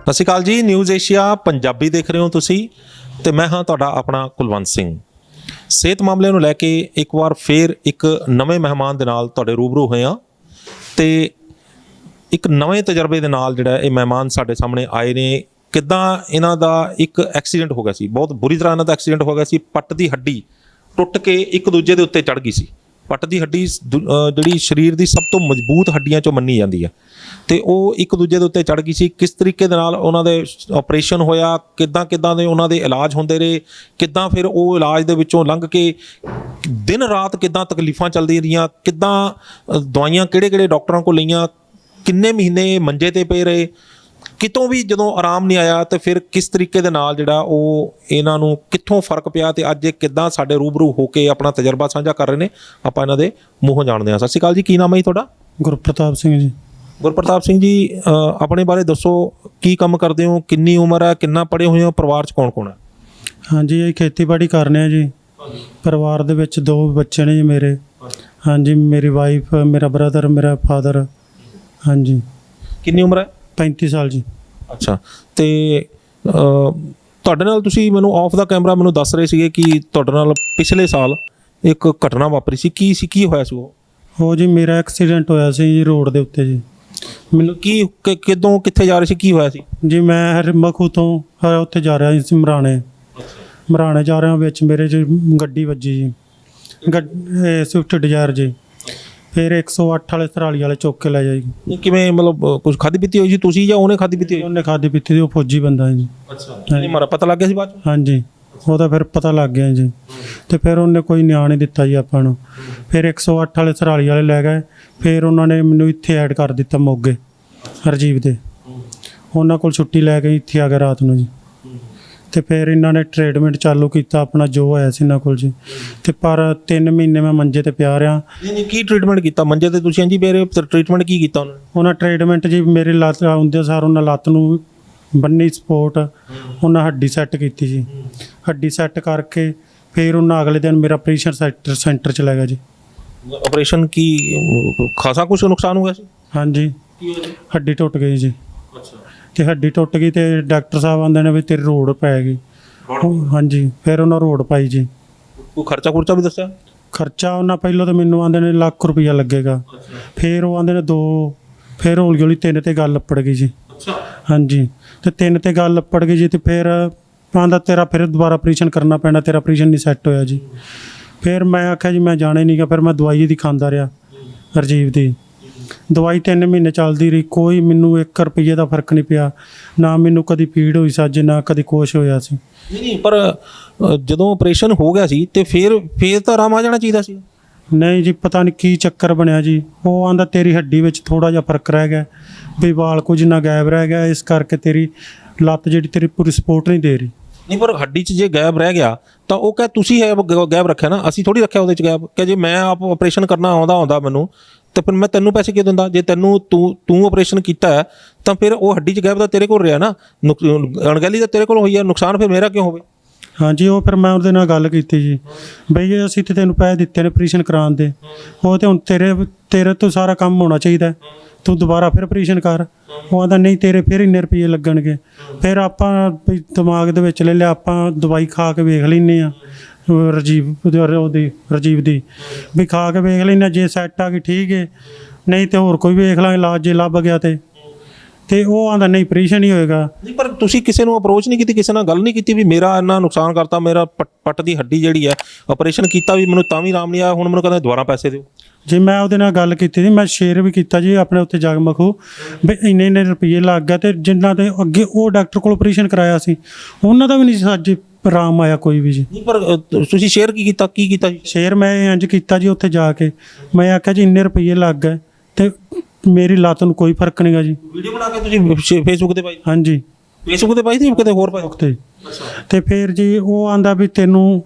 ਸਤਿ ਸ਼੍ਰੀ ਅਕਾਲ ਜੀ। News Asia Punjabi ਦੇਖ ਰਹੇ ਹੋ ਤੁਸੀਂ ਤੇ ਮੈਂ ਹਾਂ ਤੁਹਾਡਾ ਆਪਣਾ ਕੁਲਵੰਤ ਸਿੰਘ। ਸਿਹਤ ਮਾਮਲਿਆਂ ਨੂੰ ਲੈ ਕੇ ਇੱਕ ਵਾਰ ਫੇਰ ਇੱਕ ਨਵੇਂ ਮਹਿਮਾਨ ਦੇ ਨਾਲ ਤੁਹਾਡੇ ਰੂਬਰੂ ਹੋਏ ਹਾਂ ਤੇ ਇੱਕ ਨਵੇਂ ਤਜਰਬੇ ਦੇ ਨਾਲ ਜਿਹੜਾ ਇਹ ਮਹਿਮਾਨ ਸਾਡੇ ਸਾਹਮਣੇ ਆਏ ਨੇ। ਕਿੱਦਾਂ ਇਹਨਾਂ ਦਾ ਇੱਕ ਐਕਸੀਡੈਂਟ ਹੋ ਗਿਆ ਸੀ, ਬਹੁਤ ਬੁਰੀ ਤਰ੍ਹਾਂ ਇਹਨਾਂ ਦਾ ਐਕਸੀਡੈਂਟ ਹੋ ਗਿਆ ਸੀ। ਪੱਟ ਦੀ ਹੱਡੀ ਟੁੱਟ ਕੇ ਇੱਕ ਦੂਜੇ ਦੇ ਉੱਤੇ ਚੜ੍ਹ ਗਈ ਸੀ। ਪੱਟ ਦੀ ਹੱਡੀ ਜਿਹੜੀ ਸਰੀਰ ਦੀ ਸਭ ਤੋਂ ਮਜ਼ਬੂਤ ਹੱਡੀਆਂ 'ਚੋਂ ਮੰਨੀ ਜਾਂਦੀ ਹੈ ਤੇ ਉਹ ਇੱਕ ਦੂਜੇ ਦੇ ਉੱਤੇ ਚੜ੍ਹ ਗਈ ਸੀ। ਕਿਸ ਤਰੀਕੇ ਦੇ ਨਾਲ ਉਹਨਾਂ ਦੇ ਆਪਰੇਸ਼ਨ ਹੋਇਆ, ਕਿੱਦਾਂ ਦੇ ਉਹਨਾਂ ਦੇ ਇਲਾਜ ਹੁੰਦੇ ਰਹੇ, ਕਿੱਦਾਂ ਫਿਰ ਉਹ ਇਲਾਜ ਦੇ ਵਿੱਚੋਂ ਲੰਘ ਕੇ ਦਿਨ ਰਾਤ ਕਿੱਦਾਂ ਤਕਲੀਫਾਂ ਚੱਲਦੀਆਂ ਰਹੀਆਂ, ਕਿੱਦਾਂ ਦਵਾਈਆਂ ਕਿਹੜੇ ਡਾਕਟਰਾਂ ਕੋਲ ਲਈਆਂ, ਕਿੰਨੇ ਮਹੀਨੇ ਮੰਜੇ 'ਤੇ ਪਏ ਰਹੇ, ਕਿਤੋਂ ਵੀ ਜਦੋਂ ਆਰਾਮ ਨਹੀਂ ਆਇਆ ਤੇ ਫਿਰ ਕਿਸ ਤਰੀਕੇ ਦੇ ਨਾਲ ਜਿਹੜਾ ਉਹ ਇਹਨਾਂ ਨੂੰ ਕਿੱਥੋਂ ਫਰਕ ਪਿਆ ਤੇ ਅੱਜ ਇਹ ਕਿੱਦਾਂ ਸਾਡੇ ਰੂਬਰੂ ਹੋ ਕੇ ਆਪਣਾ ਤਜਰਬਾ ਸਾਂਝਾ ਕਰ ਰਹੇ ਨੇ, ਆਪਾਂ ਇਹਨਾਂ ਦੇ ਮੂੰਹੋਂ ਜਾਣਦੇ ਹਾਂ। ਸਤਿ ਸ਼੍ਰੀ ਅਕਾਲ ਜੀ, ਕੀ ਨਾਮ ਹੈ ਜੀ ਤੁਹਾਡਾ? ਗੁਰਪ੍ਰਤਾਪ ਸਿੰਘ ਜੀ। ਗੁਰਪ੍ਰਤਾਪ ਸਿੰਘ ਜੀ, ਆਪਣੇ ਬਾਰੇ ਦੱਸੋ, ਕੀ ਕੰਮ ਕਰਦੇ ਹੋ, ਕਿੰਨੀ ਉਮਰ ਹੈ, ਕਿੰਨਾ ਪੜ੍ਹੇ ਹੋਏ ਹੋ, ਪਰਿਵਾਰ 'ਚ ਕੌਣ ਹੈ? ਹਾਂਜੀ, ਇਹ ਖੇਤੀਬਾੜੀ ਕਰਨੇ ਆ ਜੀ। ਪਰਿਵਾਰ ਦੇ ਵਿੱਚ 2 ਬੱਚੇ ਨੇ ਜੀ ਮੇਰੇ। ਹਾਂਜੀ, ਮੇਰੀ ਵਾਈਫ, ਮੇਰਾ ਬ੍ਰਦਰ, ਮੇਰਾ ਫਾਦਰ। ਹਾਂਜੀ। ਕਿੰਨੀ ਉਮਰ ਹੈ? 35 ਸਾਲ ਜੀ। ਅੱਛਾ। ਤੇ ਤੁਹਾਡੇ ਨਾਲ ਤੁਸੀਂ ਮੈਨੂੰ ਆਫ ਦਾ ਕੈਮਰਾ ਮੈਨੂੰ ਦੱਸ ਰਹੇ ਸੀਗੇ ਕਿ ਤੁਹਾਡੇ ਨਾਲ ਪਿਛਲੇ ਸਾਲ ਇੱਕ ਘਟਨਾ ਵਾਪਰੀ ਸੀ। ਕੀ ਹੋਇਆ ਸੀ ਉਹ ਜੀ ਮੇਰਾ ਐਕਸੀਡੈਂਟ ਹੋਇਆ ਸੀ ਜੀ ਰੋਡ ਦੇ ਉੱਤੇ ਜੀ। ਮੈਨੂੰ ਕਿਦੋਂ ਕਿੱਥੇ ਜਾ ਰਹੇ ਸੀ, ਕੀ ਹੋਇਆ ਸੀ ਜੀ? ਮੈਂ ਮਖੂ ਤੋਂ ਉੱਥੇ ਜਾ ਰਿਹਾ ਸੀ ਮਰਾਣੇ ਜਾ ਰਿਹਾ, ਵਿੱਚ ਮੇਰੇ ਜੀ ਗੱਡੀ ਵੱਜੀ ਜੀ, ਸਵਿਫਟ ਡਿਜ਼ਾਇਰ ਜੀ। ਫਿਰ 108 ਵਾਲੇ ਸਰਾਲੀ ਵਾਲੇ ਚੁੱਕ ਕੇ ਲੈ ਜਾਈ। ਕਿਵੇਂ, ਮਤਲਬ ਕੁਝ ਖਾਧੀ ਪੀਤੀ ਹੋਈ ਸੀ ਤੁਸੀਂ ਜਾਂ ਉਹਨੇ ਖਾਧੀ ਪੀਤੀ ਹੋਈ? ਉਹਨੇ ਖਾਧੀ ਪੀਤੀ ਸੀ, ਉਹ ਫੌਜੀ ਬੰਦਾ ਜੀ। ਅੱਛਾ। ਮਾਰਾ ਪਤਾ ਲੱਗ ਗਿਆ ਸੀ ਬਾਅਦ 'ਚ? ਹਾਂਜੀ, ਉਹਦਾ ਫਿਰ ਪਤਾ ਲੱਗ ਗਿਆ ਜੀ। ਤੇ ਫਿਰ ਉਹਨੇ ਕੋਈ ਨਿਆਂ ਨਹੀਂ ਦਿੱਤਾ ਜੀ ਆਪਾਂ ਨੂੰ। ਫਿਰ 108 ਵਾਲੇ ਸਰਾਲੀ ਵਾਲੇ ਲੈ ਗਏ। ਫਿਰ ਉਹਨਾਂ ਨੇ ਮੈਨੂੰ ਇੱਥੇ ਐਡ ਕਰ ਦਿੱਤਾ ਮੋਗੇ ਰਾਜੀਵ ਦੇ। ਉਹਨਾਂ ਕੋਲ ਛੁੱਟੀ ਲੈ ਕੇ ਇੱਥੇ ਆ ਗਏ ਰਾਤ ਨੂੰ ਜੀ। ਤੇ ਫਿਰ ਇਹਨਾਂ ਨੇ ਟ੍ਰੀਟਮੈਂਟ ਚਾਲੂ ਕੀਤਾ ਆਪਣਾ ਜੋ ਹੋਇਆ ਸੀ ਇਹਨਾਂ ਕੋਲ ਜੀ। ਤੇ ਪਰ 3 ਮਹੀਨੇ ਮੈਂ ਮੰਜੇ ਤੇ ਪਿਆ ਰਿਹਾ। ਨਹੀਂ, ਕੀ ਟ੍ਰੀਟਮੈਂਟ ਕੀਤਾ ਮੰਜੇ ਤੇ ਤੁਸੀਂ? ਹਾਂਜੀ, ਮੇਰੇ ਟ੍ਰੀਟਮੈਂਟ ਕੀ ਕੀਤਾ ਉਹਨਾਂ ਟ੍ਰੀਟਮੈਂਟ ਜੀ, ਮੇਰੀ ਲੱਤ ਆਉਂਦੇ ਸਾਰ ਉਹਨਾਂ ਲੱਤ ਨੂੰ ਬੰਨੀ ਸਪੋਰਟ, ਉਹਨਾਂ ਹੱਡੀ ਸੈੱਟ ਕੀਤੀ ਜੀ। ਹੱਡੀ ਸੈੱਟ ਕਰਕੇ ਫਿਰ ਉਹਨਾਂ ਅਗਲੇ ਦਿਨ ਮੇਰਾ ਆਪਰੇਸ਼ਨ ਸੈਂਟਰ 'ਚ ਲੈ ਗਿਆ ਜੀ। ਆਪਰੇਸ਼ਨ ਕੀ ਖਾਸਾ ਕੁਝ ਨੁਕਸਾਨ ਹੋ ਗਿਆ ਸੀ? ਹਾਂਜੀ, ਹੱਡੀ ਟੁੱਟ ਗਈ ਜੀ। ਤੇ ਹੱਡੀ ਟੁੱਟ ਗਈ ਤੇ ਡਾਕਟਰ ਸਾਹਿਬ ਆਂਦੇ ਨੇ ਵੀ ਤੇਰੀ ਰੋੜ ਪੈ ਗਈ। ਹਾਂਜੀ, ਫਿਰ ਉਹਨਾਂ ਰੋੜ ਪਾਈ ਜੀ। ਕੋਈ ਖਰਚਾ ਵੀ ਦੱਸਿਆ? ਖਰਚਾ ਉਹਨਾਂ ਪਹਿਲਾਂ ਤਾਂ ਮੈਨੂੰ ਆਂਦੇ ਨੇ ਲੱਖ ਰੁਪਈਆ ਲੱਗੇਗਾ। ਫਿਰ ਉਹ ਆਂਦੇ ਨੇ 2, ਫਿਰ ਹੌਲੀ 3 ਤੇ ਗੱਲ ਲੱਪੜ ਗਈ ਜੀ। ਹਾਂਜੀ, ਤੇ 3 ਤੇ ਗੱਲ ਲੱਪੜ ਗਈ ਜੀ। ਤੇ ਫਿਰ ਆਂਦਾ ਤੇਰਾ ਫਿਰ ਦੁਬਾਰਾ ਆਪਰੇਸ਼ਨ ਕਰਨਾ ਪੈਣਾ, ਤੇਰਾ ਆਪਰੇਸ਼ਨ ਨਹੀਂ ਸੈੱਟ ਹੋਇਆ ਜੀ। ਫਿਰ ਮੈਂ ਆਖਿਆ ਜੀ ਮੈਂ ਜਾਣਾ ਹੀ ਨਹੀਂ ਗਾ। ਫਿਰ ਮੈਂ ਦਵਾਈ ਦੀ ਖਾਂਦਾ ਰਿਹਾ, ਰਾਜੀਵ ਦੀ ਦਵਾਈ 3 ਮਹੀਨੇ ਚੱਲਦੀ ਰਹੀ। ਕੋਈ ਮੈਨੂੰ 1 ਰੁਪਈਏ ਦਾ ਫਰਕ ਨਹੀਂ ਪਿਆ, ਨਾ ਮੈਨੂੰ ਕਦੀ ਪੀੜ ਹੋਈ ਸੱਜ, ਨਾ ਕਦੀ ਕੁਛ ਹੋਇਆ ਸੀ। ਨਹੀਂ, ਪਰ ਜਦੋਂ ਆਪਰੇਸ਼ਨ ਹੋ ਗਿਆ ਸੀ ਤੇ ਫਿਰ ਤਾਂ ਆਰਾਮ ਆ ਜਾਣਾ ਚਾਹੀਦਾ ਸੀ। ਨਹੀਂ ਜੀ, ਪਤਾ ਨਹੀਂ ਕੀ ਚੱਕਰ ਬਣਿਆ ਜੀ। ਉਹ ਆਂਦਾ ਤੇਰੀ ਹੱਡੀ ਵਿੱਚ ਥੋੜ੍ਹਾ ਜਿਹਾ ਫਰਕ ਰਹਿ ਗਿਆ, ਵੀ ਵਾਲ ਕੁਝ ਨਾ ਗਾਇਬ ਰਹਿ ਗਿਆ, ਇਸ ਕਰਕੇ ਤੇਰੀ ਲੱਤ ਜਿਹੜੀ ਤੇਰੀ ਪੂਰੀ ਸਪੋਰਟ ਨਹੀਂ ਦੇ ਰਹੀ। ਨਹੀਂ, ਪਰ ਹੱਡੀ 'ਚ ਜੇ ਗੈਪ ਰਹਿ ਗਿਆ ਤਾਂ ਉਹ ਕਹਿ ਤੁਸੀਂ ਗੈਪ ਰੱਖਿਆ ਨਾ, ਅਸੀਂ ਥੋੜ੍ਹੀ ਰੱਖਿਆ ਉਹਦੇ 'ਚ ਗੈਪ। ਕਿ ਜੇ ਮੈਂ ਆਪ ਆਪਰੇਸ਼ਨ ਕਰਨਾ ਆਉਂਦਾ ਮੈਨੂੰ, ਤੇ ਫਿਰ ਮੈਂ ਤੈਨੂੰ ਪੈਸੇ ਕਿਉਂ ਦਿੰਦਾ? ਜੇ ਤੂੰ ਆਪਰੇਸ਼ਨ ਕੀਤਾ ਹੈ ਤਾਂ ਫਿਰ ਉਹ ਹੱਡੀ 'ਚ ਗੈਪ ਤਾਂ ਤੇਰੇ ਕੋਲ ਰਿਹਾ ਨਾ, ਅਣਗਹਿਲੀ ਤਾਂ ਤੇਰੇ ਕੋਲ ਹੋਈ ਹੈ, ਨੁਕਸਾਨ ਫਿਰ ਮੇਰਾ ਕਿਉਂ ਹੋਵੇ? ਹਾਂਜੀ, ਉਹ ਫਿਰ ਮੈਂ ਉਹਦੇ ਨਾਲ ਗੱਲ ਕੀਤੀ ਜੀ, ਬਈ ਅਸੀਂ ਤੇ ਤੈਨੂੰ ਪੈਸੇ ਦਿੱਤੇ ਨੇ ਆਪਰੇਸ਼ਨ ਕਰਾਉਣ ਦੇ, ਉਹ ਤੇ ਹੁਣ ਤੇਰੇ ਤੋਂ ਸਾਰਾ ਕੰਮ ਹੋਣਾ ਚਾਹੀਦਾ, ਤੂੰ ਦੁਬਾਰਾ ਫਿਰ ਆਪਰੇਸ਼ਨ ਕਰ। ਉਹ ਆਂਦਾ ਨਹੀਂ, ਤੇਰੇ ਫਿਰ ਇੰਨੇ ਰੁਪਏ ਲੱਗਣਗੇ। ਫਿਰ ਆਪਾਂ ਦਿਮਾਗ ਦੇ ਵਿੱਚ ਲੈ ਲਿਆ, ਆਪਾਂ ਦਵਾਈ ਖਾ ਕੇ ਵੇਖ ਲੈਂਦੇ ਹਾਂ ਰਾਜੀਵ ਦੀ, ਵੀ ਖਾ ਕੇ ਵੇਖ ਲੈਂਦੇ, ਜੇ ਸੈੱਟ ਆ ਗਈ ਠੀਕ ਹੈ, ਨਹੀਂ ਤੇ ਹੋਰ ਕੋਈ ਵੇਖ ਲਾਂਗੇ ਇਲਾਜ ਜੇ ਲੱਭ ਗਿਆ ਤੇ ਉਹ ਆਂਦਾ ਨਹੀਂ ਆਪਰੇਸ਼ਨ ਹੀ ਹੋਏਗਾ। ਨਹੀਂ, ਪਰ ਤੁਸੀਂ ਕਿਸੇ ਨੂੰ ਅਪਰੋਚ ਨਹੀਂ ਕੀਤੀ, ਕਿਸੇ ਨਾਲ ਗੱਲ ਨਹੀਂ ਕੀਤੀ ਵੀ ਮੇਰਾ ਇੰਨਾ ਨੁਕਸਾਨ ਕਰਤਾ, ਮੇਰਾ ਪੱਟ ਦੀ ਹੱਡੀ ਜਿਹੜੀ ਹੈ ਆਪਰੇਸ਼ਨ ਕੀਤਾ ਵੀ ਮੈਨੂੰ ਤਾਂ ਵੀ ਆਰਾਮ ਨਹੀਂ ਆਇਆ, ਹੁਣ ਮੈਨੂੰ ਕਹਿੰਦਾ ਦੁਬਾਰਾ ਪੈਸੇ ਦਿਓ? ਜੀ ਮੈਂ ਉਹਦੇ ਨਾਲ ਗੱਲ ਕੀਤੀ ਸੀ, ਮੈਂ ਸ਼ੇਅਰ ਵੀ ਕੀਤਾ ਜੀ ਆਪਣੇ ਉੱਤੇ ਜਗਮਖੂ, ਵੀ ਇੰਨੇ ਰੁਪਏ ਲੱਗ ਗਿਆ। ਤੇ ਜਿਨ੍ਹਾਂ ਦੇ ਅੱਗੇ ਉਹ ਡਾਕਟਰ ਕੋਲ ਆਪਰੇਸ਼ਨ ਕਰਾਇਆ ਸੀ ਉਹਨਾਂ ਦਾ ਵੀ ਨਹੀਂ ਅੱਜ ਆਰਾਮ ਆਇਆ ਕੋਈ ਵੀ ਜੀ। ਨਹੀਂ, ਪਰ ਤੁਸੀਂ ਸ਼ੇਅਰ ਕੀ ਕੀਤਾ ਜੀ? ਸ਼ੇਅਰ ਮੈਂ ਇੰਝ ਕੀਤਾ ਜੀ, ਉੱਥੇ ਜਾ ਕੇ ਮੈਂ ਆਖਿਆ ਜੀ ਇੰਨੇ ਰੁਪਏ ਲੱਗ ਗਏ ਤੇ ਮੇਰੀ ਲੱਤ ਨੂੰ ਕੋਈ ਫਰਕ ਨਹੀਂਗਾ ਜੀ। ਵੀਡੀਓ ਬਣਾ ਕੇ ਤੁਸੀਂ ਫੇਸਬੁੱਕ ਤੇ ਪਾਈ? ਹਾਂਜੀ, ਫੇਸਬੁੱਕ ਤੇ ਪਾਈ ਸੀ, ਕਿਤੇ ਹੋਰ ਪਾਈ? ਤੇ ਤੇ ਫਿਰ ਜੀ ਉਹ ਆਂਦਾ ਵੀ ਤੈਨੂੰ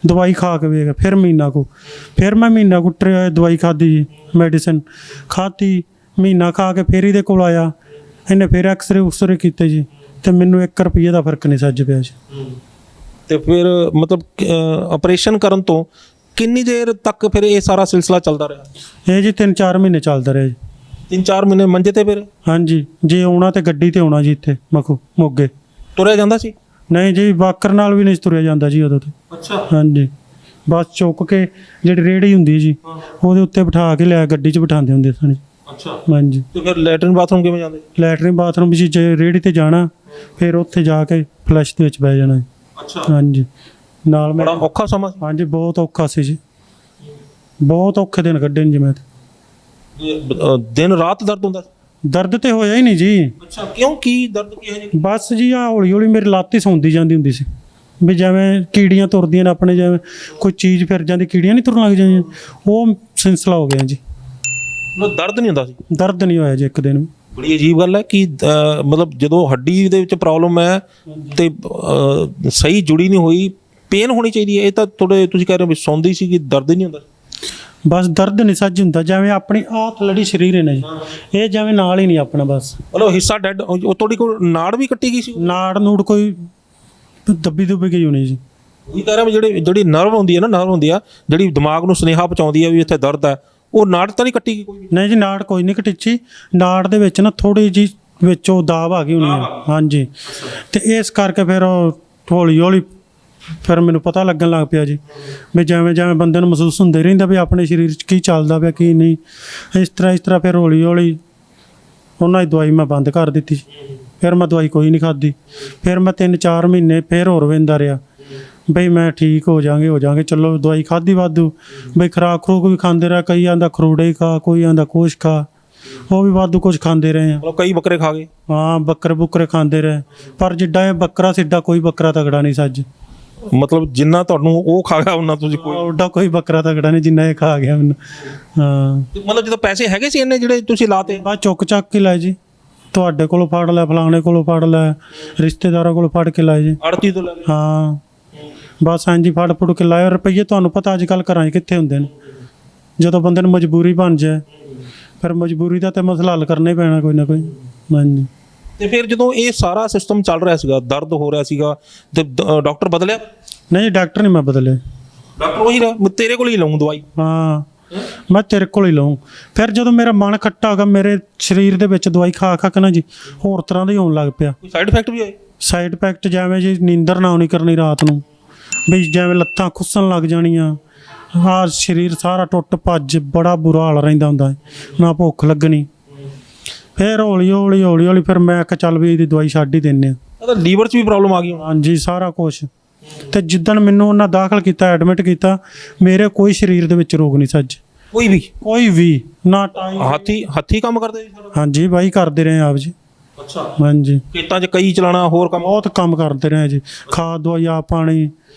ਦਵਾਈ ਖਾ ਕੇ ਵੇਖ। ਫਿਰ ਮੈਂ ਮਹੀਨਾ ਕੁ ਦਵਾਈ ਖਾਧੀ ਜੀ, ਮੈਡੀਸਨ ਖਾਧੀ, ਮਹੀਨਾ ਖਾ ਕੇ ਫਿਰ ਇਹਦੇ ਕੋਲ ਆਇਆ। ਇਹਨੇ ਫਿਰ ਐਕਸਰੇ ਕੀਤੇ ਜੀ ਤੇ ਮੈਨੂੰ 1 ਰੁਪਈਏ ਦਾ ਫਰਕ ਨਹੀਂ ਸੱਜ ਪਿਆ ਜੀ। ਤੇ ਫਿਰ ਮਤਲਬ ਆਪਰੇਸ਼ਨ ਕਰਨ ਤੋਂ ਕਿੰਨੀ ਦੇਰ ਤੱਕ ਫਿਰ ਇਹ ਸਾਰਾ ਸਿਲਸਿਲਾ ਚੱਲਦਾ ਰਿਹਾ? ਇਹ ਜੀ 3-4 ਮਹੀਨੇ ਚੱਲਦਾ ਰਿਹਾ ਜੀ। 3-4 ਮਹੀਨੇ ਮੰਜੇ ਤੇ ਫਿਰ ਹਾਂਜੀ, ਜੇ ਆਉਣਾ ਤੇ ਗੱਡੀ ਤੇ ਆਉਣਾ ਜੀ, ਇੱਥੇ ਮੋਗੇ। ਤੁਰਿਆ ਜਾਂਦਾ ਸੀ? ਨਹੀਂ ਜੀ, ਵਾਕਰ ਨਾਲ ਵੀ ਨਹੀਂ ਤੁਰਿਆ ਜਾਂਦਾ ਜੀ ਉਦੋਂ ਤੇ। ਅੱਛਾ। ਹਾਂਜੀ, ਬਸ ਚੁੱਕ ਕੇ ਜਿਹੜੀ ਰੇਹੜੀ ਹੁੰਦੀ ਜੀ ਉਹਦੇ ਉੱਤੇ ਬਿਠਾ ਕੇ ਲਿਆ ਗੱਡੀ 'ਚ ਬਿਠਾਉਂਦੇ ਹੁੰਦੇ ਸਨ। ਅੱਛਾ। ਹਾਂਜੀ। ਤੇ ਫਿਰ ਲੈਟਰਨ ਬਾਥਰੂਮ ਕਿਵੇਂ ਜਾਂਦੇ? ਲੈਟਰਿਨ ਬਾਥਰੂਮ ਵੀ ਜੀ, ਜੇ ਰੇਹੜੀ ਤੇ ਜਾਣਾ ਫਿਰ ਉੱਥੇ ਜਾ ਕੇ ਫਲੈਸ਼ ਦੇ ਵਿੱਚ ਬਹਿ ਜਾਣਾ। ਅੱਛਾ। ਹਾਂਜੀ, ਨਾਲ ਮੈਂ। ਬੜਾ ਔਖਾ ਸਮਾਂ ਸੀ। ਹਾਂਜੀ, ਬਹੁਤ ਔਖਾ ਸੀ ਜੀ, ਬਹੁਤ ਔਖੇ ਦਿਨ ਕੱਢੇ ਨੇ ਜੀ ਮੈਂ ਤੇ। ਦਿਨ ਰਾਤ ਦਰਦ ਹੁੰਦਾ ਸੀ? ਦਰਦ ਤੇ ਹੋਇਆ ਹੀ ਨਹੀਂ ਜੀ। ਅੱਛਾ, ਕਿਉਂ? ਕੀ ਦਰਦ ਕੀ ਹੈ ਜੀ? ਬਸ ਜੀ, ਆ ਹੌਲੀ ਹੌਲੀ ਮੇਰੀ ਲੱਤ ਹੀ ਸੌਂਦੀ ਜਾਂਦੀ ਹੁੰਦੀ ਸੀ, ਵੀ ਜਿਵੇਂ ਕੀੜੀਆਂ ਤੁਰਦੀਆਂ ਨੇ ਆਪਣੇ, ਜਿਵੇਂ ਕੋਈ ਚੀਜ਼ ਫਿਰ ਜਾਂਦੀ, ਕੀੜੀਆਂ ਨਹੀਂ ਤੁਰਨ ਲੱਗ ਜਾਂਦੀਆਂ, ਉਹ ਸਿਲਸਿਲਾ ਹੋ ਗਿਆ ਜੀ। ਮਤਲਬ ਦਰਦ ਨਹੀਂ ਹੁੰਦਾ ਸੀ? ਦਰਦ ਨਹੀਂ ਹੋਇਆ ਜੀ ਇੱਕ ਦਿਨ ਵੀ। ਬੜੀ ਅਜੀਬ ਗੱਲ ਹੈ ਕਿ ਮਤਲਬ ਜਦੋਂ ਹੱਡੀ ਦੇ ਵਿੱਚ ਪ੍ਰੋਬਲਮ ਹੈ ਤੇ ਸਹੀ ਜੁੜੀ ਨਹੀਂ ਹੋਈ, ਪੇਨ ਹੋਣੀ ਚਾਹੀਦੀ ਹੈ। ਇਹ ਤਾਂ ਥੋੜੇ ਤੁਸੀਂ ਕਹਿ ਰਹੇ ਹੋ ਵੀ ਸੌਂਦੀ ਸੀ ਕਿ ਦਰਦ ਹੀ ਨਹੀਂ ਹੁੰਦਾ? ਬਸ ਦਰਦ ਨਹੀਂ ਸੱਜ ਹੁੰਦਾ, ਜਿਵੇਂ ਆਪਣੀ ਆਹ ਥਲੜੀ ਸਰੀਰ ਹੈ ਨਾ ਜੀ, ਇਹ ਜਿਵੇਂ ਨਾਲ ਹੀ ਨਹੀਂ ਆਪਣਾ, ਬਸ ਮਤਲਬ ਹਿੱਸਾ ਡੈਡ। ਉਹ ਤੁਹਾਡੀ ਕੋਲ ਨਾੜ ਵੀ ਕੱਟੀ ਗਈ ਸੀ? ਨਾੜ ਨੂੜ ਕੋਈ ਦੱਬੀ ਦੁੱਬੀ ਗਈ ਹੋਣੀ ਜੀ। ਇਹ ਕਹਿ ਰਿਹਾ ਵੀ ਜਿਹੜੀ ਨਰਵ ਹੁੰਦੀ ਹੈ ਨਾ, ਨਰਵ ਹੁੰਦੀ ਆ ਜਿਹੜੀ ਦਿਮਾਗ ਨੂੰ ਸੁਨੇਹਾ ਪਹੁੰਚਾਉਂਦੀ ਹੈ ਵੀ ਇੱਥੇ ਦਰਦ ਹੈ, ਉਹ ਨਾੜ ਤਾਂ ਨਹੀਂ ਕੱਟੀ ਗਈ ਕੋਈ? ਨਹੀਂ ਜੀ, ਨਾੜ ਕੋਈ ਨਹੀਂ ਕਟਿੱਚੀ, ਨਾੜ ਦੇ ਵਿੱਚ ਨਾ ਥੋੜੀ ਜੀ ਵਿੱਚੋਂ ਦਾਬ ਆ ਗਈ ਹੋਣੀ ਹੈ। ਹਾਂਜੀ, ਤੇ ਇਸ ਕਰਕੇ ਫਿਰ ਹੌਲੀ ਹੌਲੀ ਫਿਰ ਮੈਨੂੰ ਪਤਾ ਲੱਗਣ ਲੱਗ ਪਿਆ ਜੀ, ਵੀ ਜਿਵੇਂ ਜਿਵੇਂ ਬੰਦੇ ਨੂੰ ਮਹਿਸੂਸ ਹੁੰਦੇ ਰਹਿੰਦਾ ਵੀ ਆਪਣੇ ਸਰੀਰ 'ਚ ਕੀ ਚੱਲਦਾ ਪਿਆ ਕੀ ਨਹੀਂ, ਇਸ ਤਰ੍ਹਾਂ ਫਿਰ ਹੌਲੀ ਹੌਲੀ ਉਹਨਾਂ ਦੀ ਦਵਾਈ ਮੈਂ ਬੰਦ ਕਰ ਦਿੱਤੀ। ਫਿਰ ਮੈਂ ਦਵਾਈ ਕੋਈ ਨਹੀਂ ਖਾਧੀ। ਫਿਰ ਮੈਂ 3-4 ਮਹੀਨੇ ਫਿਰ ਹੋਰ ਵਹਿੰਦਾ ਰਿਹਾ ਬਈ ਮੈਂ ਠੀਕ ਹੋ ਜਾਵਾਂਗੇ। ਚਲੋ ਦਵਾਈ ਖਾਧੀ ਵਾਧੂ, ਬਈ ਖੁਰਾਕ ਖਰੂਕ ਵੀ ਖਾਂਦੇ ਰਹੇ, ਕਈ ਆਂਦਾ ਖਰੂੜੇ ਖਾ, ਕੋਈ ਆਂਦਾ ਕੁਛ ਖਾ, ਉਹ ਵੀ ਵਾਧੂ ਕੁਛ ਖਾਂਦੇ ਰਹੇ ਆ। ਮਤਲਬ ਕਈ ਬੱਕਰੇ ਖਾ ਗਏ? ਹਾਂ, ਬੱਕਰੇ ਬੁੱਕਰੇ ਖਾਂਦੇ ਰਹੇ, ਪਰ ਜਿੱਡਾ ਇਹ ਬੱਕਰਾ ਸਿੱਡਾ ਕੋਈ ਬੱਕਰਾ ਤਗੜਾ ਨਹੀਂ ਸੱਜ। ਮਤਲਬ ਜਿੰਨਾ ਤੁਹਾਨੂੰ ਉਹ ਖਾ ਗਿਆ ਉਹਨਾਂ ਤੁਸੀਂ ਕੋਈ? ਉੱਡਾ ਕੋਈ ਬੱਕਰਾ ਤਗੜਾ ਨਹੀਂ ਜਿੰਨਾ ਇਹ ਖਾ ਗਿਆ ਮੈਨੂੰ। ਹਾਂ, ਮਤਲਬ ਜਦੋਂ ਪੈਸੇ ਹੈਗੇ ਸੀ ਇੰਨੇ ਜਿਹੜੇ ਤੁਸੀਂ ਲਾਤੇ? ਬਸ ਚੁੱਕ ਚੱਕ ਕੇ ਲਾਏ ਜੀ, ਤੁਹਾਡੇ ਕੋਲੋਂ ਫੜ ਲੈ, ਫਲਾਣੇ ਕੋਲੋਂ ਫੜ ਲੈ, ਰਿਸ਼ਤੇਦਾਰਾਂ ਕੋਲੋਂ ਫੜ ਕੇ ਲਾਏ ਜੀ। ਆੜਤੀ ਤੋਂ ਲੈ ਲਏ? ਹਾਂ, ਬਸ ਹਾਂਜੀ, ਫੜ ਫੁੜ ਕੇ ਲਾਏ। ਰੁਪਈਏ ਤੁਹਾਨੂੰ ਪਤਾ ਅੱਜ ਕੱਲ੍ਹ ਘਰਾਂ 'ਚ ਕਿੱਥੇ ਹੁੰਦੇ ਨੇ, ਜਦੋਂ ਬੰਦੇ ਨੂੰ ਮਜਬੂਰੀ ਬਣ ਜਾਏ ਫਿਰ ਮਜਬੂਰੀ ਦਾ ਤਾਂ ਮਸਲਾ ਹੱਲ ਕਰਨਾ ਹੀ ਪੈਣਾ ਕੋਈ ਨਾ ਕੋਈ। ਹਾਂਜੀ। ਤੇ ਫਿਰ ਜਦੋਂ ਇਹ ਸਾਰਾ ਸਿਸਟਮ ਚੱਲ ਰਿਹਾ ਸੀਗਾ, ਦਰਦ ਹੋ ਰਿਹਾ ਸੀਗਾ, ਤੇ ਡਾਕਟਰ ਬਦਲਿਆ? ਨਹੀਂ, ਡਾਕਟਰ ਨਹੀਂ ਮੈਂ ਬਦਲੇ, ਡਾਕਟਰ ਉਹੀ ਰਿਹਾ, ਮੈਂ ਤੇਰੇ ਕੋਲ ਹੀ ਲਵਾਂ ਦਵਾਈ? ਹਾਂ, ਮੈਂ ਤੇਰੇ ਕੋਲ ਹੀ ਲਵਾਂ। ਫਿਰ ਜਦੋਂ ਮੇਰਾ ਮਨ ਖੱਟਾ ਹੋ ਗਿਆ, ਮੇਰੇ ਸਰੀਰ ਦੇ ਵਿੱਚ ਦਵਾਈ ਖਾ ਕੇ ਨਾ ਜੀ ਹੋਰ ਤਰ੍ਹਾਂ ਦਾ ਹੀ ਹੋਣ ਲੱਗ ਪਿਆ। ਕੋਈ ਸਾਈਡ ਇਫੈਕਟ ਵੀ ਹੋਏ? ਸਾਈਡ ਇਫੈਕਟ ਜਿਵੇਂ ਜੀ ਨੀਂਦਰ ਨਾ ਆਉਣੀ ਕਰਨੀ ਰਾਤ ਨੂੰ, ਵੀ ਜਿਵੇਂ ਲੱਤਾਂ ਖੁੱਸਣ ਲੱਗ ਜਾਣੀਆਂ, ਆਹ ਸਰੀਰ ਸਾਰਾ ਟੁੱਟ ਭੱਜ, ਬੜਾ ਬੁਰਾ ਹਾਲ ਰਹਿੰਦਾ ਹੁੰਦਾ, ਨਾ ਭੁੱਖ ਲੱਗਣੀ। ਫਿਰ ਹੌਲੀ ਹੌਲੀ ਫਿਰ ਮੈਂ ਕਿਹਾ ਚੱਲ ਵੀ ਇਹਦੀ ਦਵਾਈ ਛੱਡ ਹੀ ਦਿੰਦੇ ਆ। ਉਹਦਾ ਲੀਵਰ 'ਚ ਵੀ ਪ੍ਰੋਬਲਮ ਆ ਗਈ ਹੁਣ? ਹਾਂਜੀ, ਸਾਰਾ ਕੁਛ। ਤੇ ਜਿੱਦਣ ਮੈਨੂੰ ਉਹਨਾਂ ਦਾਖਲ ਕੀਤਾ, ਐਡਮਿਟ ਕੀਤਾ, ਮੇਰੇ ਕੋਈ ਸਰੀਰ ਦੇ ਵਿੱਚ ਰੋਗ ਨਹੀਂ ਸੱਜ, ਕੋਈ ਵੀ ਨਾ ਟਾਈਮ। ਹੱਥੀ ਕੰਮ ਕਰਦੇ ਸੀ ਸਾਰਾ? ਹਾਂਜੀ ਬਾਈ, ਕਰਦੇ ਰਹੇ ਆਪ ਜੀ। ਅੱਛਾ। ਹਾਂਜੀ, ਖੇਤਾਂ 'ਚ ਕਈ ਚਲਾਣਾ, ਹੋਰ ਕੰਮ? ਬਹੁਤ ਕੰਮ ਕਰਦੇ ਰਹੇ ਜੀ, ਖਾਦ ਦਵਾਈ ਆਪ ਪਾਣੀ,